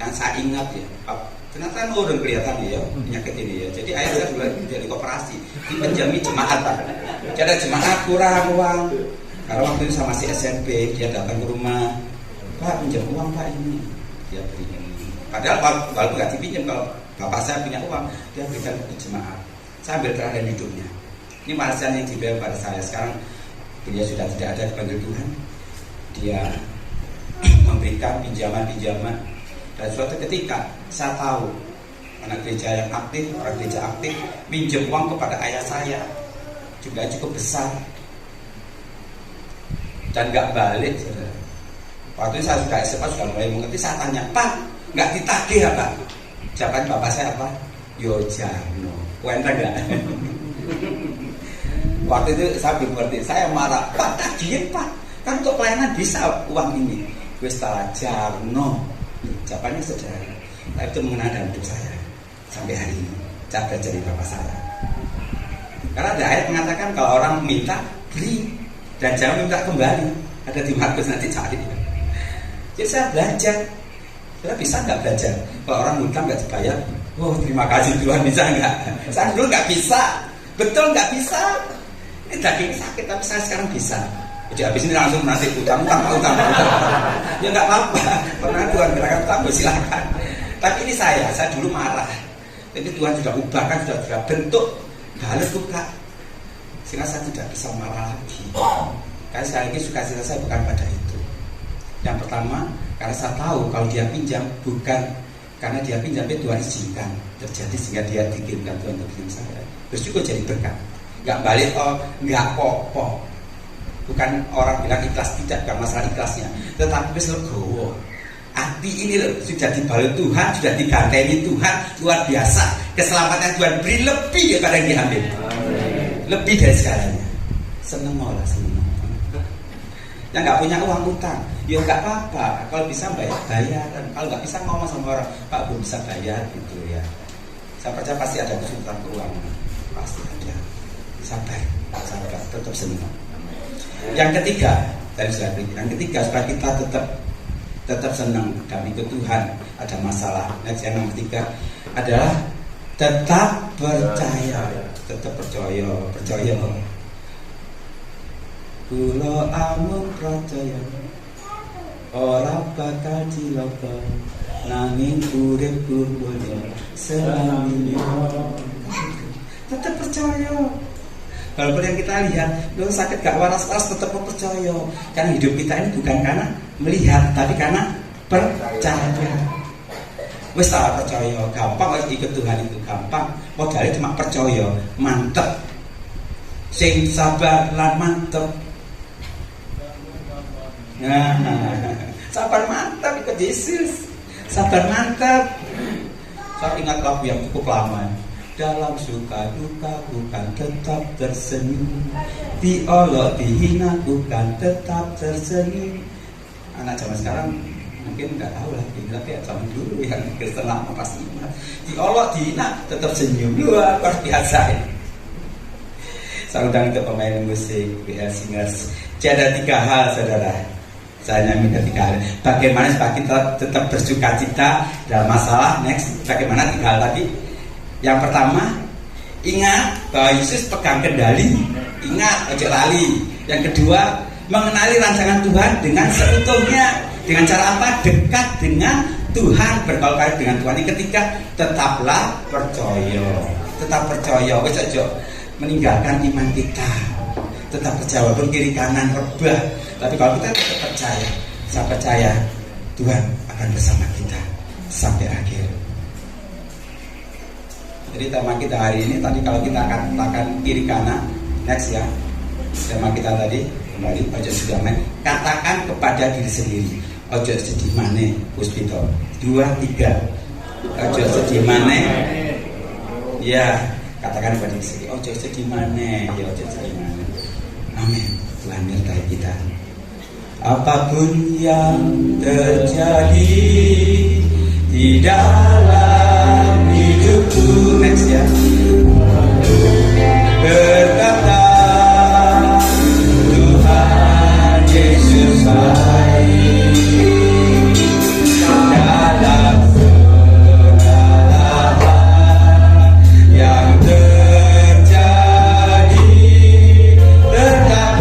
Yang saya ingat ya, ternyata udah kelihatan ya penyakit ini ya. Jadi ayah saya dulu dari koperasi, dipinjami jemaat Pak. Jadi ada jemaat kurang uang. Karena waktu itu sama si SMP, dia datang ke rumah, Pak pinjam uang Pak ini. Dia berikan. Padahal walaupun nggak dipinjam, kalau bapak saya punya uang, dia berikan ke jemaat. Saya ambil terakhir hidupnya. Ini warisan yang diberi pada saya. Sekarang dia sudah tidak ada, dipanggil Tuhan. Dia memberikan pinjaman-pinjaman. Dan suatu ketika saya tahu anak gereja yang aktif, orang gereja aktif, minjem uang kepada ayah saya juga cukup besar. dan nggak balik. Waktu itu saya sudah SMA, sudah mulai mengerti. Saya tanya, Pak, nggak ditagih apa? Jawaban bapak saya apa? Yo Jarno, enteng nggak? Waktu itu saya belum ngerti, saya marah, Pak tagihin Pak, kan untuk pelayanan bisa uang ini. Wis Jarno, jawabannya sederhana. Tapi itu mengenai dalam hidup saya sampai hari ini. Saya belajar dari bapak saya. Karena ada ayat mengatakan kalau orang minta beri dan jangan minta kembali. Ada di Markus, nanti cari. Jadi saya belajar. Saya bisa nggak belajar? Kalau orang hutang nggak dibayar, oh terima kasih Tuhan, bisa nggak? Saya dulu nggak bisa, betul nggak bisa. Ini daging sakit, tapi saya sekarang bisa. Jadi habis ini langsung nanti utang. Ya nggak apa-apa. Pernah Tuhan gerakan utang, silakan. Tapi ini saya dulu marah. Tapi Tuhan sudah ubahkan, sudah bentuk balas luka. Sehingga saya tidak bisa marah lagi. Karena sekali lagi sukacita saya bukan pada itu. Yang pertama, karena saya tahu kalau dia pinjam bukan karena dia pinjam, tapi Tuhan izinkan terjadi sehingga dia dikirimkan Tuhan untuk bikin saya. Bersyukur jadi berkat. Nggak balik, nggak pokok. Bukan orang bilang ikhlas, tidak, bukan masalah ikhlasnya. Tetapi wis legowo. Hati ini loh, sudah dibalut Tuhan, sudah diganteni Tuhan, luar biasa. Keselamatan Tuhan beri lebih daripada yang diambil. Lebih dari segalanya. Seneng malah, seneng. Yang nggak punya uang utang, ya nggak apa-apa. Kalau bisa bayar. Kalau nggak bisa ngomong sama orang, Pak belum bisa bayar gitu ya. Saya percaya pasti ada kesulitan keuangan, pasti ada. Sabar, tetap senang. Yang ketiga, tadi sudah bilang. Yang ketiga supaya kita tetap senang dan ikut Tuhan. Ada masalah. Next, yang nomor 3 adalah tetap percaya. Tetap percaya. Kula amun percaya ora bakal cilaka nanging urip kumpulnya selamanya. Tetap percaya. Walaupun yang kita lihat lo sakit gak waras-waras, tetap percaya. Karena hidup kita ini bukan karena melihat, tapi karena percaya. Wis tak percaya, gampang ikut Tuhan itu gampang. Modalnya cuma percaya, mantep. Sing sabar lan mantep. Nah, sabar mantap ikut Yesus. Sabar mantap. Saya ingat lagu yang cukup lama. Dalam suka duka bukan tetap tersenyum, diolok dihina bukan tetap tersenyum. Anak zaman sekarang mungkin nggak tahu lah, tapi zaman dulu yang Kristen lama pasti ingat. Diolok dihina tetap senyum, luar biasa ini. Saya undang untuk pemain musik, WL Singers. Jadi ada 3 hal saudara. Saya minta 3 hal. Bagaimana supaya kita tetap bersuka cita dalam masalah. Next, bagaimana 3 hal tadi? Yang pertama, ingat bahwa Yesus pegang kendali. Ingat, ojo lali. Yang kedua, mengenali rancangan Tuhan dengan seutuhnya. Dengan cara apa? Dekat dengan Tuhan, berkali-kali dengan Tuhan. Yang ketiga, tetaplah percaya. Tetap percaya. Wes ojo meninggalkan iman kita. Tetap percaya walaupun kiri kanan rebah. Tapi kalau kita tetap percaya, saya percaya Tuhan akan bersama kita sampai akhir. Jadi tema kita hari ini tadi kalau kita akan katakan kiri kanan, next ya. Tema kita tadi kembali ojo sudah main. Katakan kepada diri sendiri, ojo sedih maneh Puspito. 2, 3. Ojo sedih maneh. Ya, katakan kepada diri sendiri, ojo sedih maneh, ya ojo sedih maneh. Amin. Tuhan menyertai kita. Apapun yang terjadi di dalam hidupku, next ya, berkata Tuhan Yesus baik dalam segala hal yang terjadi. Tetap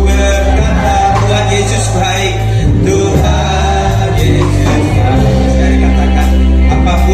berkata Tuhan Yesus baik, Tuhan Yesus baik. Sekali katakan, apapun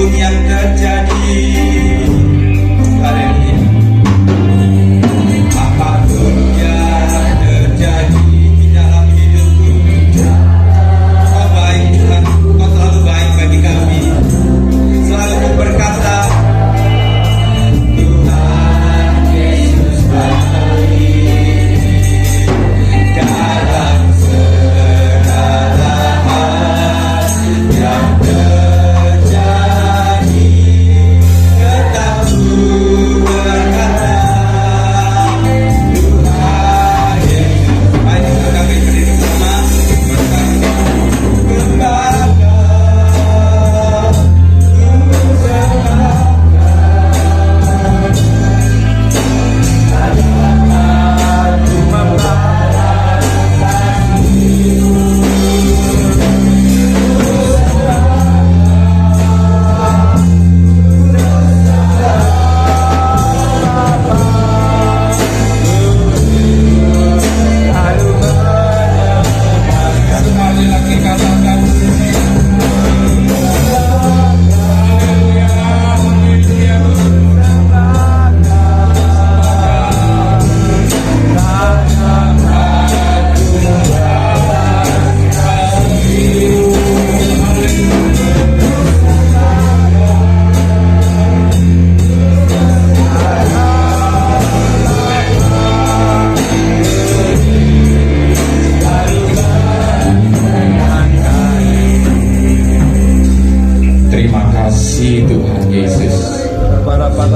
kasih Tuhan Yesus.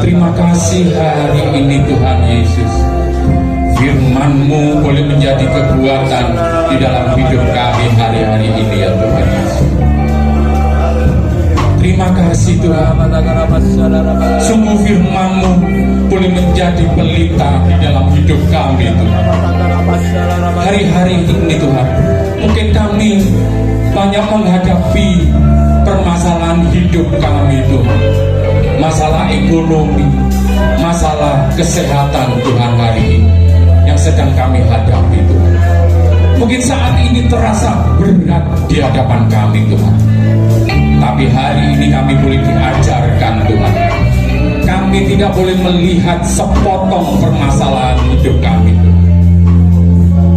Terima kasih hari ini Tuhan Yesus. Firman-Mu boleh menjadi kekuatan di dalam hidup kami hari-hari ini ya Tuhan Yesus. Terima kasih Tuhan. Sungguh firman-Mu boleh menjadi pelita di dalam hidup kami Tuhan. Hari-hari ini Tuhan, mungkin kami banyak menghadapi permasalahan hidup kami Tuhan. Masalah ekonomi, masalah kesehatan Tuhan hari ini yang sedang kami hadapi Tuhan. Mungkin saat ini terasa berat di hadapan kami Tuhan. Tapi hari ini kami boleh diajarkan Tuhan. Kami tidak boleh melihat sepotong permasalahan hidup kami Tuhan.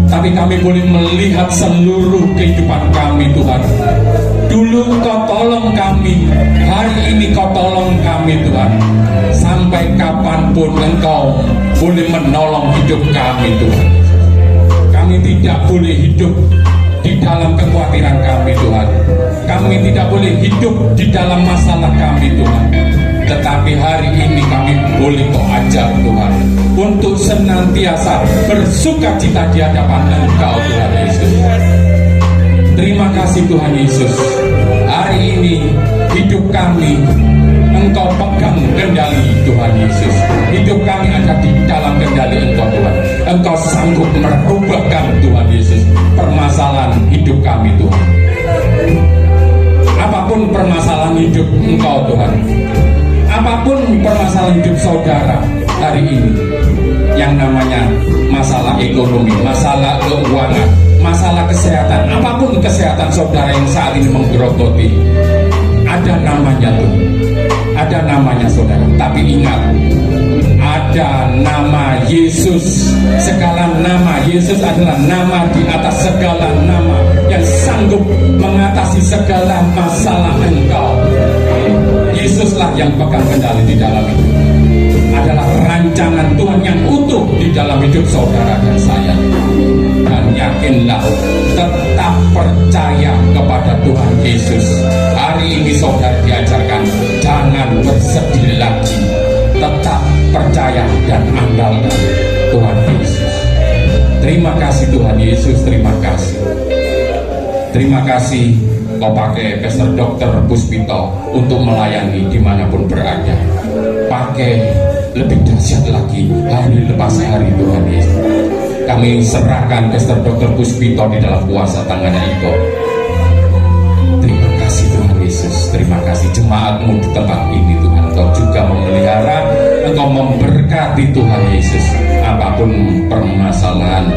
Tapi kami boleh melihat seluruh kehidupan kami Tuhan. Dulu Kau tolong kami, hari ini Kau tolong kami Tuhan. Sampai kapanpun Engkau boleh menolong hidup kami Tuhan. Kami tidak boleh hidup di dalam kekhawatiran kami Tuhan. Kami tidak boleh hidup di dalam masalah kami Tuhan. Tetapi hari ini kami boleh Kau ajar Tuhan untuk senantiasa bersuka cita di hadapan Engkau Tuhan Yesus. Terima kasih Tuhan Yesus. Hari ini hidup kami Engkau pegang kendali Tuhan Yesus. Hidup kami ada di dalam kendali Engkau Tuhan. Engkau sanggup merubahkan Tuhan Yesus permasalahan hidup kami Tuhan. Apapun permasalahan hidup Engkau Tuhan, apapun permasalahan hidup saudara hari ini, yang namanya masalah ekonomi, masalah keuangan, masalah kesehatan, apapun kesehatan saudara yang saat ini menggerogoti, ada namanya tuh, ada namanya saudara. Tapi ingat, ada nama Yesus. Segala nama Yesus adalah nama di atas segala nama yang sanggup mengatasi segala masalah engkau. Yesuslah yang pegang kendali di dalam itu. Adalah rancangan Tuhan yang utuh di dalam hidup saudara dan saya. Dan yakinlah, tetap percaya kepada Tuhan Yesus. Hari ini saudara diajarkan, jangan bersedih lagi. Tetap percaya dan andalkan Tuhan Yesus. Terima kasih Tuhan Yesus, terima kasih. Terima kasih Kau pakai Pastor Dr. Puspito untuk melayani dimanapun berada. Pakai lebih dahsyat lagi hari lepas hari Tuhan Yesus. Kami serahkan Pastor Dr. Puspito di dalam kuasa tangannya Iko. Terima kasih Tuhan Yesus. Terima kasih jemaat-Mu di tempat ini Tuhan. Engkau juga memelihara, Engkau memberkati Tuhan Yesus. Apapun permasalahan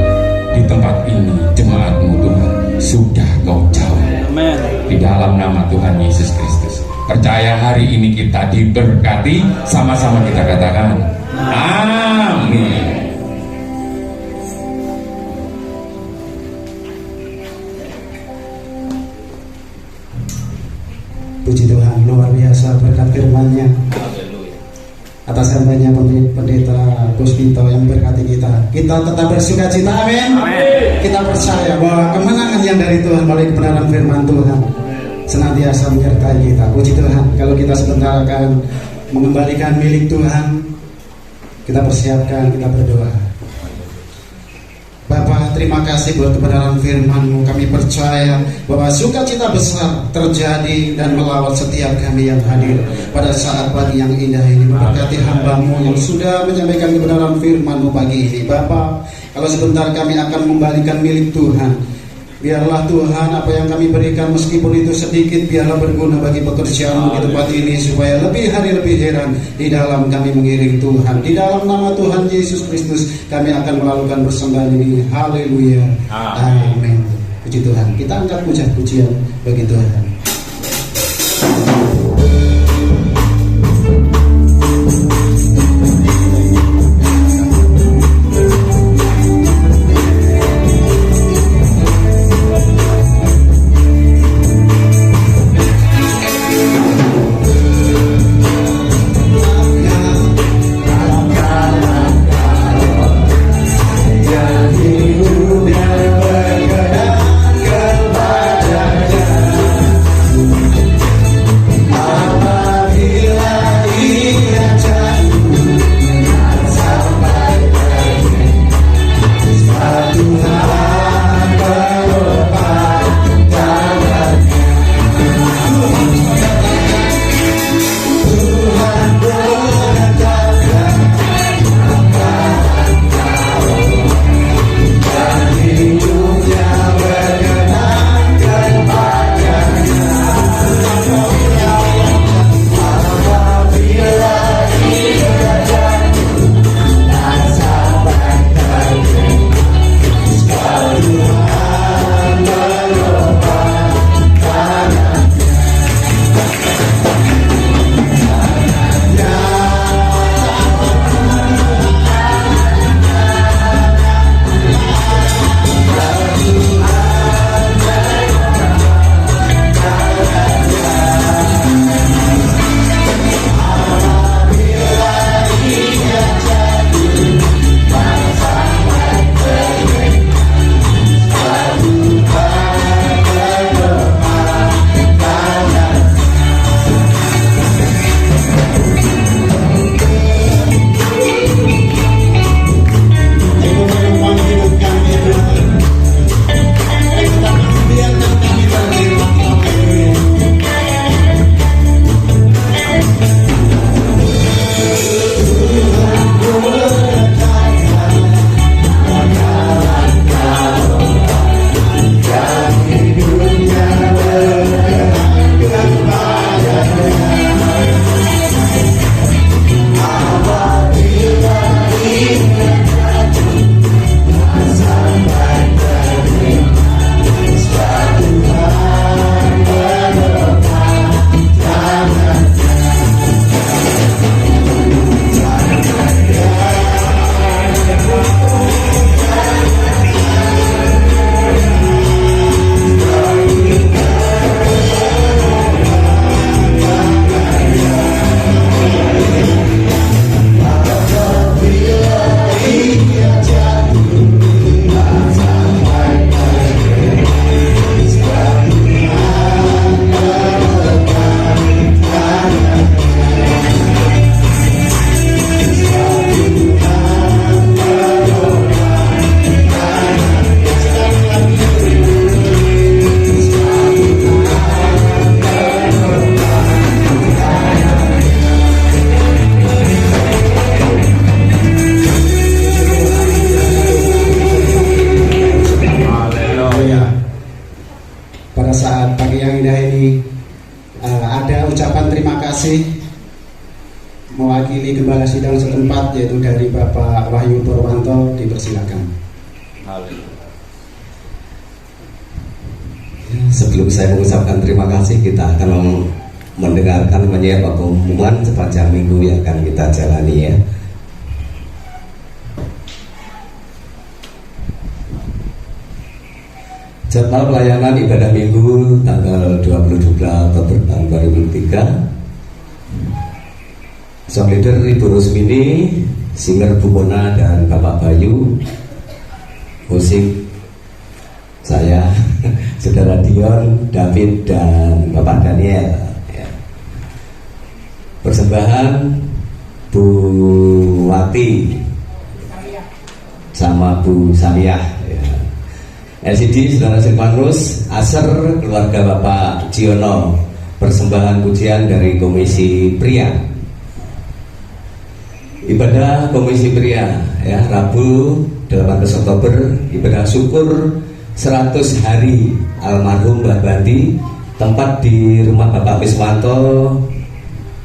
di tempat ini, jemaat-Mu Tuhan sudah Kau jawab. Amen. Di dalam nama Tuhan Yesus Kristus. Percaya hari ini kita diberkati, sama-sama kita katakan amin. Puji Tuhan, luar biasa berkat firman-Nya. Atas hambanya pendeta Puspito yang berkati kita. Kita tetap bersuka cita, amin. Kita percaya bahwa kemenangan yang dari Tuhan melalui kebenaran firman Tuhan senantiasa menyertai kita. Puji Tuhan, kalau kita sebentar akan mengembalikan milik Tuhan, kita persiapkan, kita berdoa. Bapa, terima kasih buat kebenaran firman-Mu. Kami percaya bahwa sukacita besar terjadi dan melawat setiap kami yang hadir pada saat pagi yang indah ini. Memberkati hamba-Mu yang sudah menyampaikan kebenaran firman-Mu pagi ini. Bapa, kalau sebentar kami akan membalikan milik Tuhan, biarlah Tuhan apa yang kami berikan meskipun itu sedikit, biarlah berguna bagi pekerjaan-Mu di tempat ini, supaya lebih hari lebih heran di dalam kami mengiring Tuhan. Di dalam nama Tuhan Yesus Kristus kami akan melakukan persembahan ini. Haleluya. Amin. Puji Tuhan. Kita angkat pujian bagi Tuhan. kasih. Mewakili Gembala Sidang setempat yaitu dari Bapak Wahyu Purwanto, dipersilakan. Sebelum saya mengucapkan terima kasih, kita akan mendengarkan menyiap pengumuman sepanjang minggu yang akan kita jalani ya. Jadwal pelayanan ibadah minggu tanggal 22 Oktober tahun 2003. Song leader Ibu Rusmini, singer Bu Mona dan Bapak Bayu, musik saya, Saudara Dion, David dan Bapak Daniel ya. Persembahan Bu Wati sama Bu Samiah ya. LCD Saudara Silvanus, Aser keluarga Bapak Giono, persembahan pujian dari Komisi Pria. Ibadah Komisi Pria ya, Rabu 18 Oktober, ibadah syukur 100 hari almarhum Mbah Bandi, tempat di rumah Bapak Wiswanto,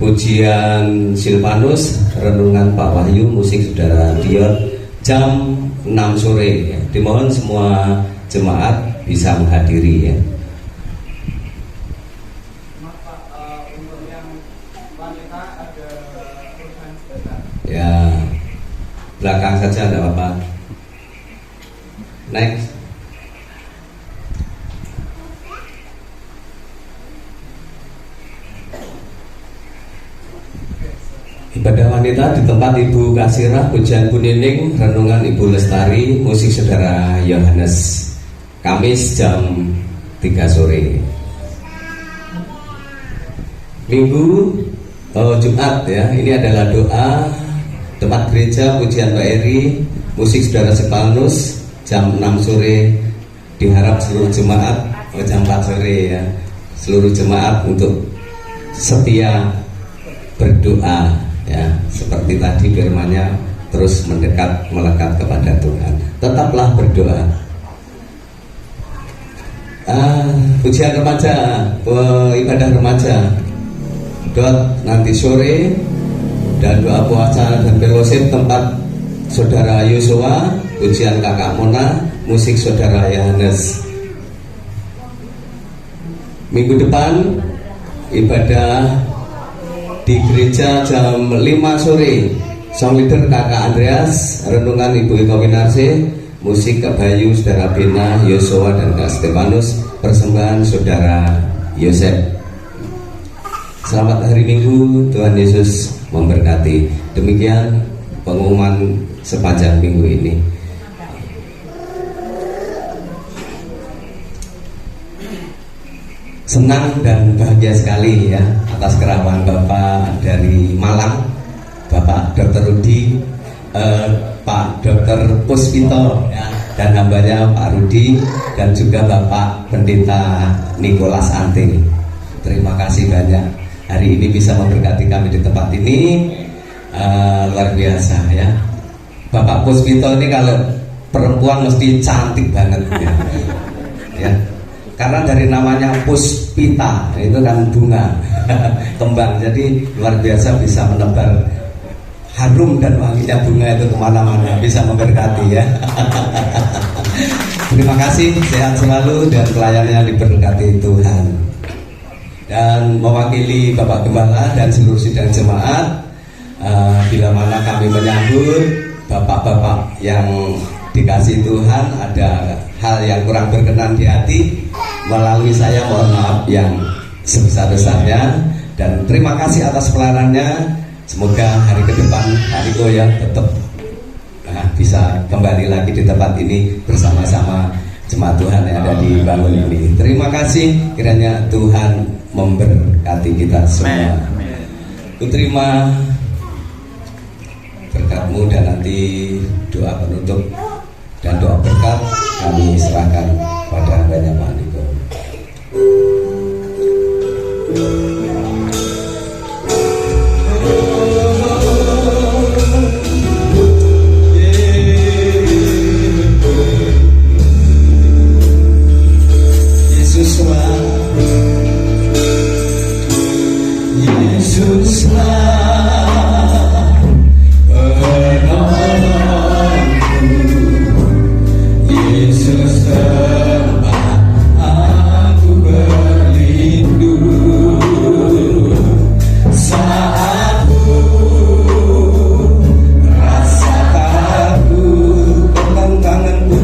pujian Silvanus, renungan Pak Wahyu, musik Saudara Dion, jam 6 sore ya. Dimohon semua jemaat bisa menghadiri ya. Ya, belakang saja tidak apa-apa. Next. Ibadah wanita di tempat Ibu Kasirah, pujian Bu Nining, renungan Ibu Lestari, musik Saudara Yohanes, Kamis jam 3 sore. Minggu Jumat ya, ini adalah doa tempat gereja, pujian Pak Eri, musik Saudara Silvanus, jam 6 sore. Diharap seluruh jemaat jam 4 sore ya, seluruh jemaat untuk setia berdoa ya, seperti tadi firman-Nya, terus mendekat, melekat kepada Tuhan. Tetaplah berdoa. Pujian remaja, ibadah remaja nanti sore, dan doa puasa dan fellowship tempat Saudara Yosua, pujian Kakak Mona, musik Saudara Yohanes. Minggu depan ibadah di gereja jam 5 sore, song leader Kakak Andreas, renungan Ibu Eko Winarse, musik Kak Bayu, Saudara Bina, Yosua dan Kak Stefanus, persembahan Saudara Yosef. Selamat hari Minggu, Tuhan Yesus memberkati. Demikian pengumuman sepanjang minggu ini. Senang dan bahagia sekali ya atas kerabat Bapak dari Malang, Bapak Dr. Rudi, Pak Dr. Puspito ya, dan hambanya Pak Rudi, dan juga Bapak Pendeta Nicholas Ante. Terima kasih banyak. Hari ini bisa memberkati kami di tempat ini, luar biasa ya. Bapak Puspito ini kalau perempuan mesti cantik banget ya. Ya. Karena dari namanya Puspita, itu kan bunga, kembang, jadi luar biasa bisa menebar harum dan wanginya bunga itu kemana-mana, bisa memberkati ya. Terima kasih, sehat selalu dan pelayanannya diberkati Tuhan. Dan mewakili Bapak Gembala dan seluruh sidang jemaat, bila mana kami menyambut bapak-bapak yang dikasih Tuhan, ada hal yang kurang berkenan di hati, melalui saya mohon maaf yang sebesar-besarnya, dan terima kasih atas pelayanannya. Semoga hari ke depan Pak Niko ya tetap bisa kembali lagi di tempat ini bersama-sama jemaat Tuhan yang ada di bangun ini. Terima kasih, kiranya Tuhan memberkati kita semua. Ku terima berkat-Mu, dan nanti doa penutup dan doa berkat kami serahkan pada hambanya Pak Niko. Yesuslah penolongku, Yesus tempat aku berlindung saat ku rasa takut. Pegang tanganku,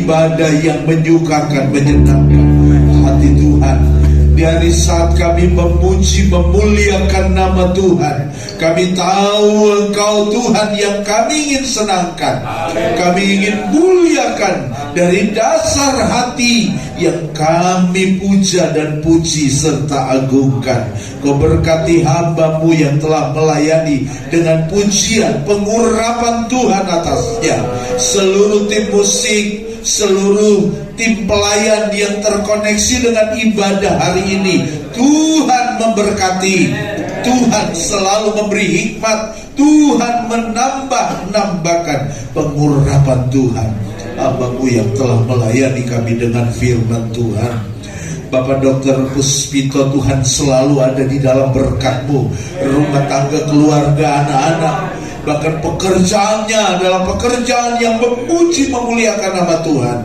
ibadah yang menyukakan, menyenangkan hati Tuhan. Dari saat kami memuji, memuliakan nama Tuhan, kami tahu Engkau Tuhan yang kami ingin senangkan. Kami ingin muliakan dari dasar hati yang kami puja dan puji serta agungkan. Kau berkati hamba-Mu yang telah melayani dengan pujian, pengurapan Tuhan atasnya. Seluruh tim musik, seluruh tim pelayan yang terkoneksi dengan ibadah hari ini, Tuhan memberkati. Tuhan selalu memberi hikmat. Tuhan menambahkan pengurapan Tuhan. Hamba-Mu yang telah melayani kami dengan firman Tuhan. Bapak Dr. Puspito, Tuhan selalu ada di dalam berkat-Mu. Rumah tangga, keluarga, anak-anak, bahkan pekerjaannya adalah pekerjaan yang memuji, memuliakan nama Tuhan.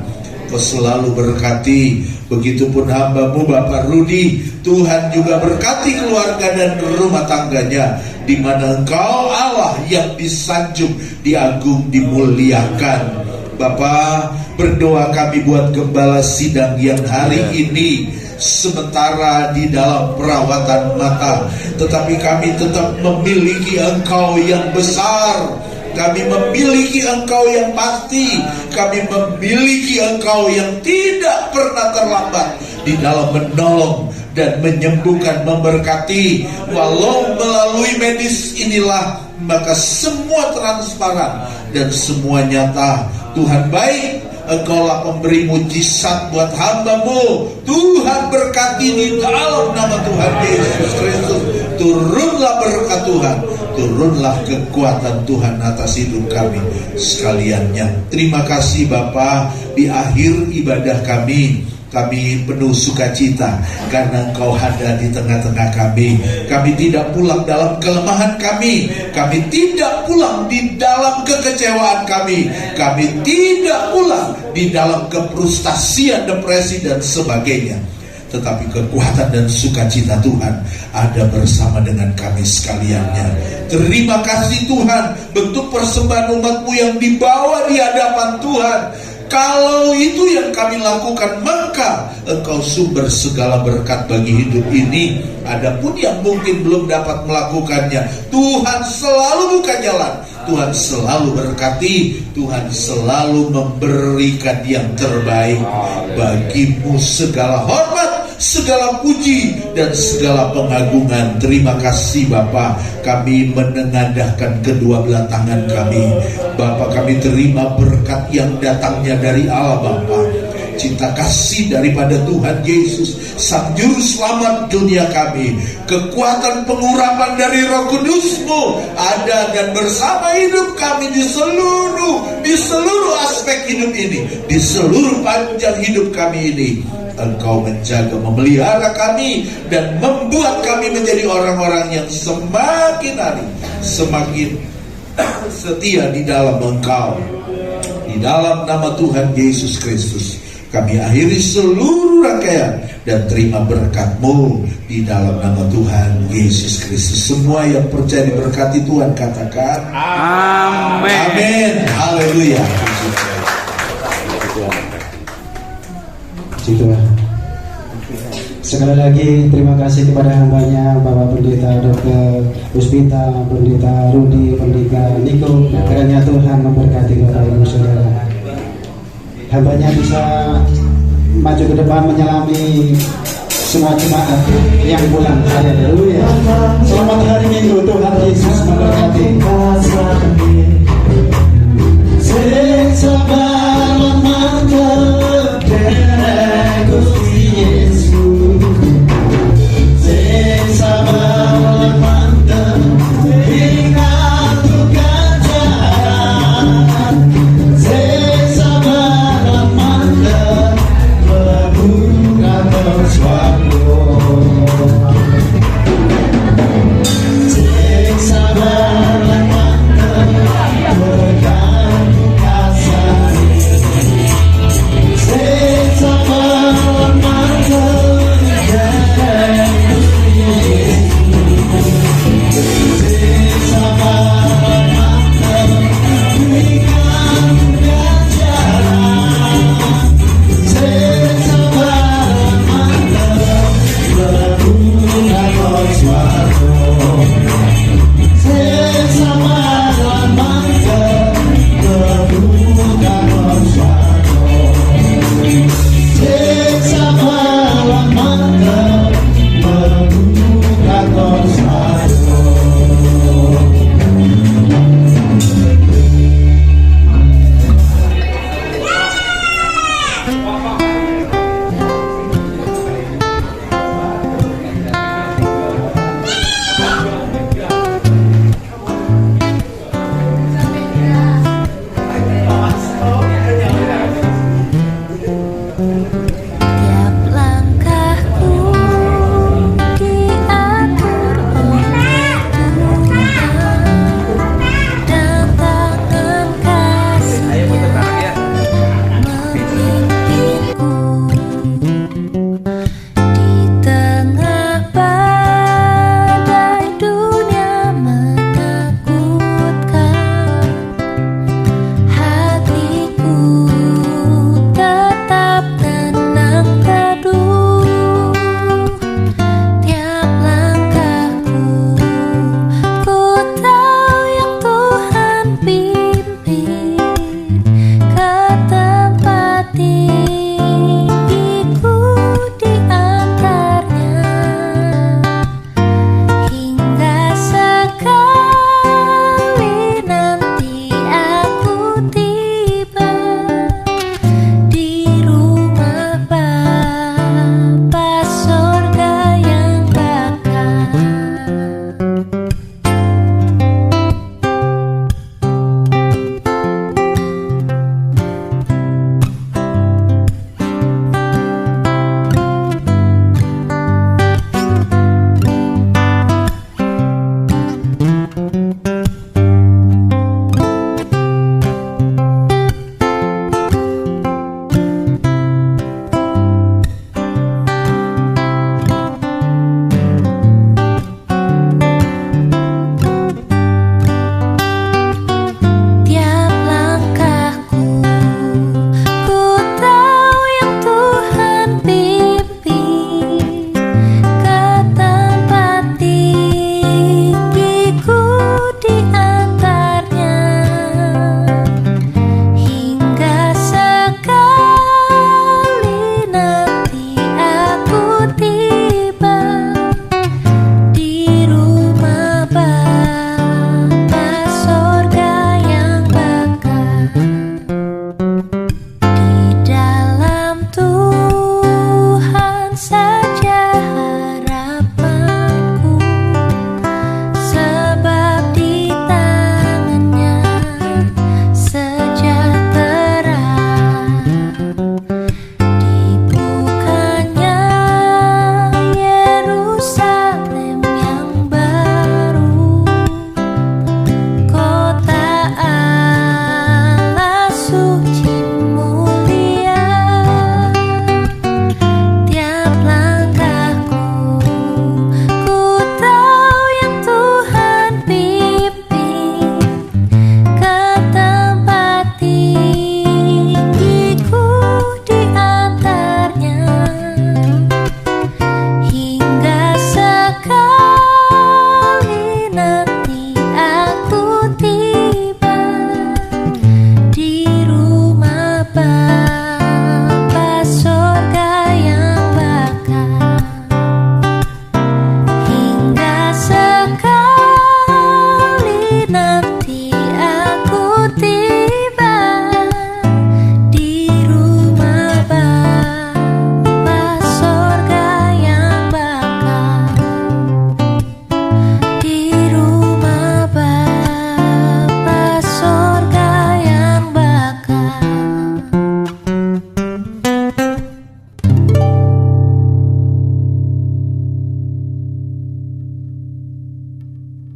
Kau selalu berkati. Begitupun hamba-Mu Bapak Rudi, Tuhan juga berkati keluarga dan rumah tangganya, di mana Engkau Allah yang disanjung, diagung, dimuliakan. Bapak, berdoa kami buat gembala sidang yang hari ini sementara di dalam perawatan mata, tetapi kami tetap memiliki Engkau yang besar. Kami memiliki Engkau yang pasti. Kami memiliki Engkau yang tidak pernah terlambat di dalam menolong dan menyembuhkan, memberkati. Walau melalui medis inilah, maka semua transparan dan semua nyata. Tuhan baik, Engkaulah pemberi mujizat buat hamba-Mu. Tuhan berkati di dalam nama Tuhan Yesus Kristus. Turunlah berkat Tuhan, turunlah kekuatan Tuhan atas hidup kami sekaliannya. Terima kasih Bapa. Di akhir ibadah kami penuh sukacita karena Engkau ada di tengah-tengah kami. Kami tidak pulang dalam kelemahan kami. Kami tidak pulang di dalam kekecewaan kami. Kami tidak pulang di dalam kefrustasian, depresi dan sebagainya. Tetapi kekuatan dan sukacita Tuhan ada bersama dengan kami sekaliannya. Terima kasih Tuhan, bentuk persembahan umat-Mu yang dibawa di hadapan Tuhan. Kalau itu yang kami lakukan, maka Engkau sumber segala berkat bagi hidup ini. Adapun yang mungkin belum dapat melakukannya, Tuhan selalu buka jalan. Tuhan selalu berkati. Tuhan selalu memberikan yang terbaik. Bagi-Mu segala hormat, segala puji dan segala pengagungan. Terima kasih Bapa, kami menengadahkan kedua belah tangan kami. Bapa, kami terima berkat yang datangnya dari Allah Bapa, cinta kasih daripada Tuhan Yesus, Sang Juru Selamat dunia kami, kekuatan pengurapan dari Roh Kudus-Mu ada dan bersama hidup kami di seluruh aspek hidup ini, di seluruh panjang hidup kami ini. Engkau menjaga, memelihara kami dan membuat kami menjadi orang-orang yang semakin hari semakin setia di dalam Engkau. Di dalam nama Tuhan Yesus Kristus kami akhiri seluruh rangkaian dan terima berkat-Mu di dalam nama Tuhan Yesus Kristus. Semua yang percaya diberkati Tuhan katakan amin. Amin. Haleluya. Puji Tuhan. Sekali lagi terima kasih kepada hambanya Bapak Pendeta Dr. Puspita, Pendeta Rudi, Pendeta Niko. Kiranya Tuhan memberkati Bapak Ibu Saudara. Hambanya bisa maju ke depan menyelami semua jemaat yang pulang. Haleluya. Selamat hari Minggu, Tuhan Yesus memberkati.